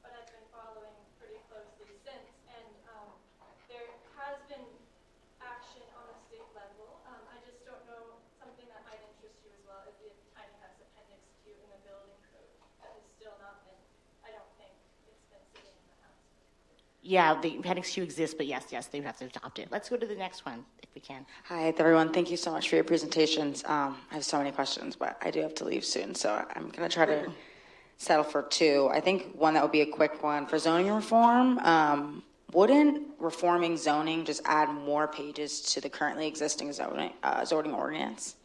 but I've been following pretty closely since. And there has been action on a state level. I just don't know, something that might interest you as well is the tiny house appendix Q in the building code that has still not been, I don't think it's been sitting in the house. Yeah, the appendix Q exists, but yes, they have to adopt it. Let's go to the next one, if we can. Hi, everyone. Thank you so much for your presentations. I have so many questions, but I do have to leave soon, so I'm going to try to settle for two. I think one that would be a quick one for zoning reform. Wouldn't reforming zoning just add more pages to the currently existing zoning ordinance?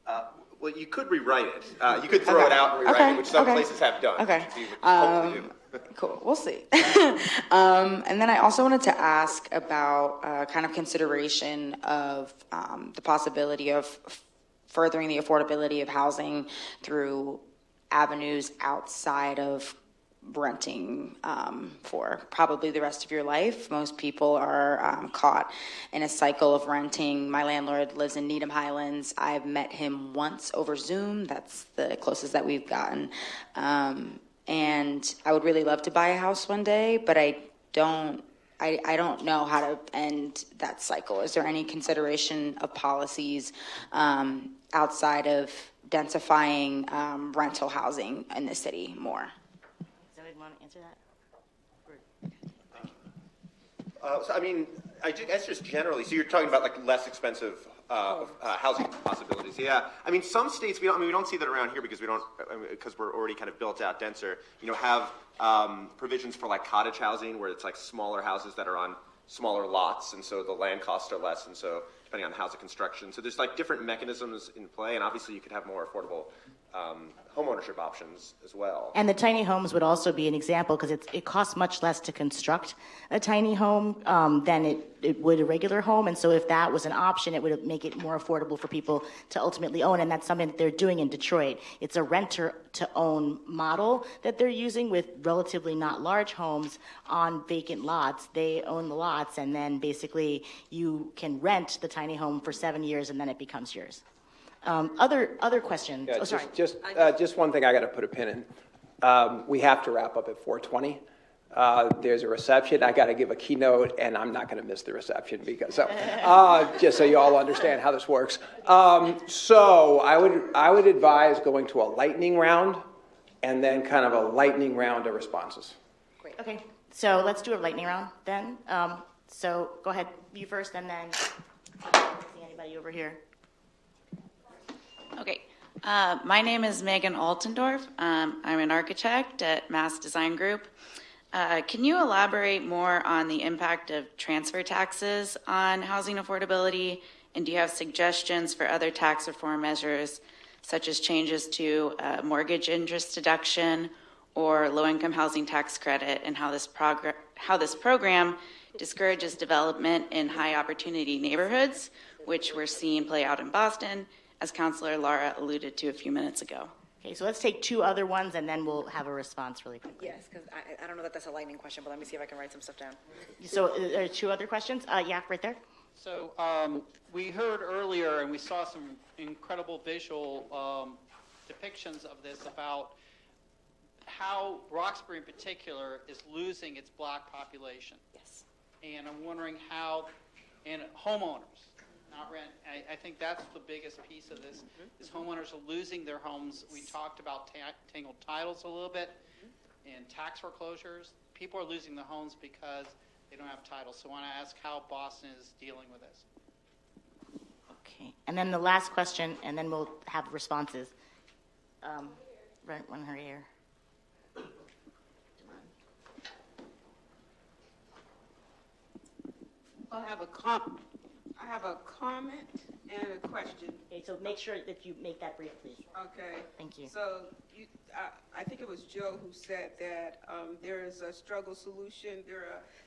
Well, you could rewrite it. You could throw it out and rewrite it, which some places have done. Okay. Which you would hopefully do. Cool. We'll see. And then I also wanted to ask about kind of consideration of the possibility of furthering the affordability of housing through avenues outside of renting for probably the rest of your life. Most people are caught in a cycle of renting. My landlord lives in Needham Highlands. I've met him once over Zoom. That's the closest that we've gotten. And I would really love to buy a house one day, but I don't know how to end that cycle. Is there any consideration of policies outside of densifying rental housing in the city more? Want to answer that? So, I mean, I guess just generally, so you're talking about like less expensive housing possibilities. Yeah. I mean, some states, we don't see that around here because because we're already kind of built out denser, have provisions for like cottage housing where it's like smaller houses that are on smaller lots. And so the land costs are less. And so depending on the housing construction. So there's like different mechanisms in play. And obviously you could have more affordable homeownership options as well. And the tiny homes would also be an example because it costs much less to construct a tiny home than it would a regular home. And so if that was an option, it would make it more affordable for people to ultimately own. And that's something that they're doing in Detroit. It's a renter-to-own model that they're using with relatively not large homes on vacant lots. They own the lots, and then basically you can rent the tiny home for 7 years, and then it becomes yours. Other questions? Yeah, oh, sorry. Just one thing I got to put a pin in. We have to wrap up at 4:20. There's a reception. I got to give a keynote, and I'm not going to miss the reception because just so you all understand how this works. So I would advise going to a lightning round, and then kind of a lightning round of responses. Great. Okay, so let's do a lightning round then. So go ahead, you first, and then see anybody over here. Okay, my name is Megan Altendorf. I'm an architect at Mass Design Group. Can you elaborate more on the impact of transfer taxes on housing affordability? And do you have suggestions for other tax reform measures, such as changes to mortgage interest deduction or low-income housing tax credit, and how this program discourages development in high-opportunity neighborhoods, which we're seeing play out in Boston, as Councilor Lara alluded to a few minutes ago? Okay, so let's take two other ones, and then we'll have a response really quickly. Yes, because I don't know that that's a lightning question, but let me see if I can write some stuff down. So there are two other questions? Yeah, right there. So we heard earlier, and we saw some incredible visual depictions of this about how Roxbury in particular is losing its black population. Yes. And I'm wondering how, and homeowners, not rent. I think that's the biggest piece of this, is homeowners are losing their homes. We talked about tangled titles a little bit, and tax foreclosures. People are losing their homes because they don't have titles. So I want to ask how Boston is dealing with this. Okay, and then the last question, and then we'll have responses. Right, one her ear. I have a comment. I have a comment and a question. Okay, so make sure that you make that brief, please. Okay. Thank you. So I think it was Joe who said that there is a struggle solution.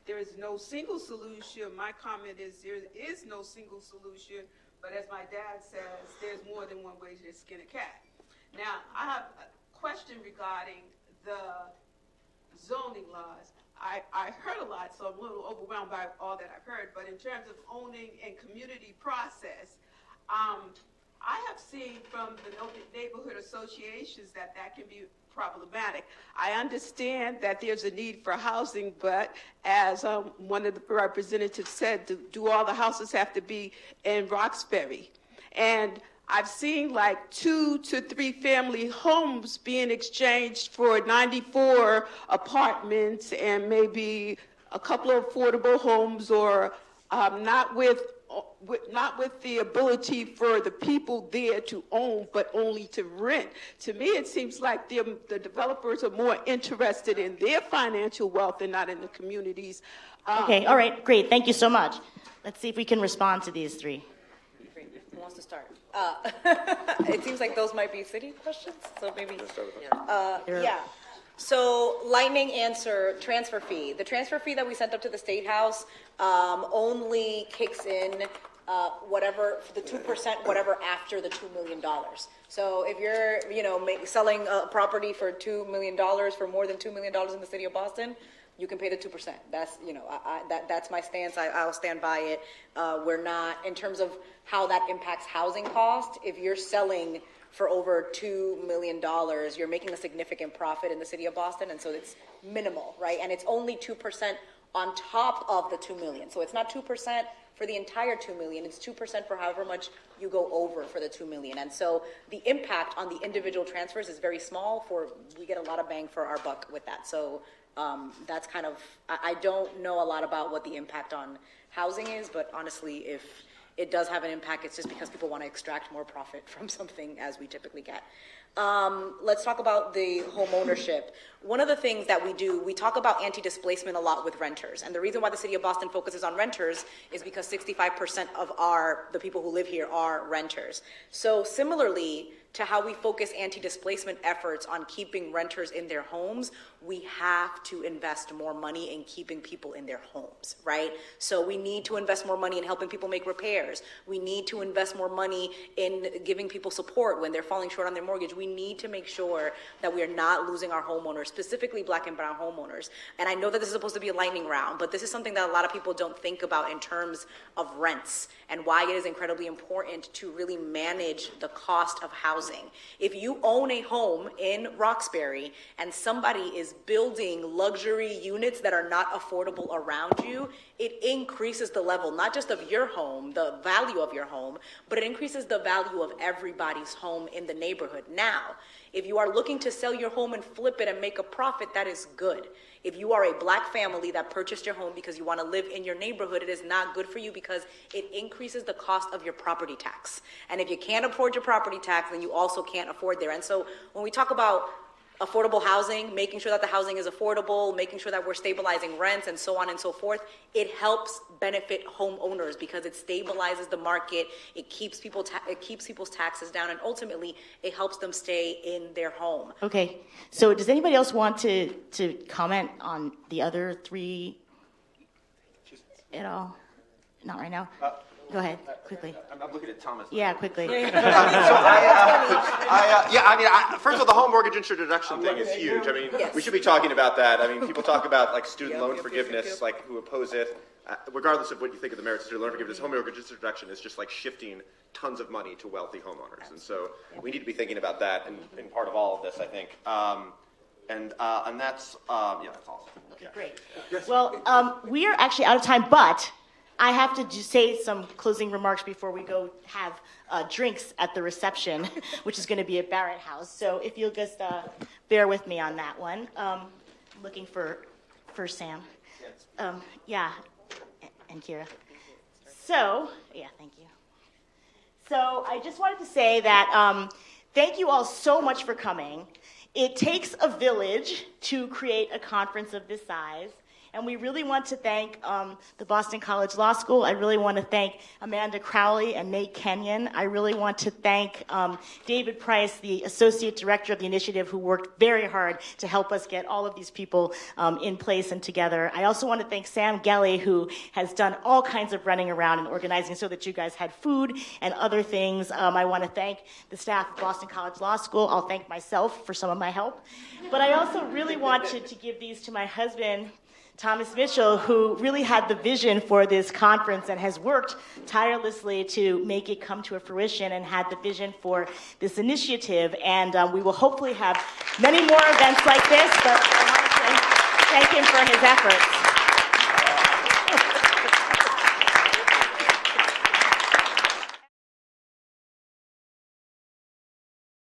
There is no single solution. My comment is there is no single solution, but as my dad says, there's more than one way to skin a cat. Now, I have a question regarding the zoning laws. I heard a lot, so I'm a little overwhelmed by all that I've heard, but in terms of owning and community process, I have seen from the neighborhood associations that can be problematic. I understand that there's a need for housing, but as one of the representatives said, do all the houses have to be in Roxbury? And I've seen like 2 to 3 family homes being exchanged for 94 apartments and maybe a couple of affordable homes, or not with the ability for the people there to own, but only to rent. To me, it seems like the developers are more interested in their financial wealth and not in the communities. Okay, all right, great. Thank you so much. Let's see if we can respond to these 3. Who wants to start? It seems like those might be city questions, so maybe. Yeah. So lightning answer, transfer fee. The transfer fee that we sent up to the State House only kicks in whatever, the 2%, whatever after the $2 million. So if you're, selling a property for $2 million, for more than $2 million in the city of Boston, you can pay the 2%. That's, that's my stance. I'll stand by it. We're not, in terms of how that impacts housing cost, if you're selling for over $2 million, you're making a significant profit in the city of Boston, and so it's minimal, right? And it's only 2% on top of the $2 million. So it's not 2% for the entire $2 million, it's 2% for however much you go over for the $2 million. And so the impact on the individual transfers is very small. We get a lot of bang for our buck with that. So that's kind of, I don't know a lot about what the impact on housing is, but honestly, if it does have an impact, it's just because people want to extract more profit from something, as we typically get. Let's talk about the home ownership. One of the things that we do, we talk about anti-displacement a lot with renters. And the reason why the city of Boston focuses on renters is because 65% of the people who live here are renters. So similarly to how we focus anti-displacement efforts on keeping renters in their homes, we have to invest more money in keeping people in their homes, right? So we need to invest more money in helping people make repairs. We need to invest more money in giving people support when they're falling short on their mortgage. We need to make sure that we are not losing our homeowners, specifically Black and brown homeowners. And I know that this is supposed to be a lightning round, but this is something that a lot of people don't think about in terms of rents and why it is incredibly important to really manage the cost of housing. If you own a home in Roxbury and somebody is building luxury units that are not affordable around you, it increases the level, not just of your home, the value of your home, but it increases the value of everybody's home in the neighborhood. Now, if you are looking to sell your home and flip it and make a profit, that is good. If you are a Black family that purchased your home because you want to live in your neighborhood, it is not good for you because it increases the cost of your property tax. And if you can't afford your property tax, then you also can't afford there. And so when we talk about affordable housing, making sure that the housing is affordable, making sure that we're stabilizing rents and so on and so forth, it helps benefit homeowners because it stabilizes the market, it keeps people's taxes down, and ultimately it helps them stay in their home. Okay, so does anybody else want to comment on the other 3 at all? Not right now? Go ahead, quickly. I'm looking at Thomas. Yeah, quickly. First of all, the home mortgage introduction thing is huge. I mean, we should be talking about that. I mean, people talk about like student loan forgiveness, like who oppose it. Regardless of what you think of the merits of student loan forgiveness, home mortgage introduction is just like shifting tons of money to wealthy homeowners. And so we need to be thinking about that in part of all of this, I think. And that's, that's awesome. Okay, great. Well, we are actually out of time, but I have to just say some closing remarks before we go have drinks at the reception, which is going to be at Barrett House. So if you'll just bear with me on that one. Looking for Sam. Yeah, and Kira. So, yeah, thank you. So I just wanted to say that thank you all so much for coming. It takes a village to create a conference of this size. And we really want to thank the Boston College Law School. I really want to thank Amanda Crowley and Nate Kenyon. I really want to thank David Price, the Associate Director of the initiative, who worked very hard to help us get all of these people in place and together. I also want to thank Sam Gelly, who has done all kinds of running around and organizing so that you guys had food and other things. I want to thank the staff of Boston College Law School. I'll thank myself for some of my help. But I also really wanted to give these to my husband, Thomas Mitchell, who really had the vision for this conference and has worked tirelessly to make it come to a fruition and had the vision for this initiative. And we will hopefully have many more events like this, but I want to thank him for his efforts.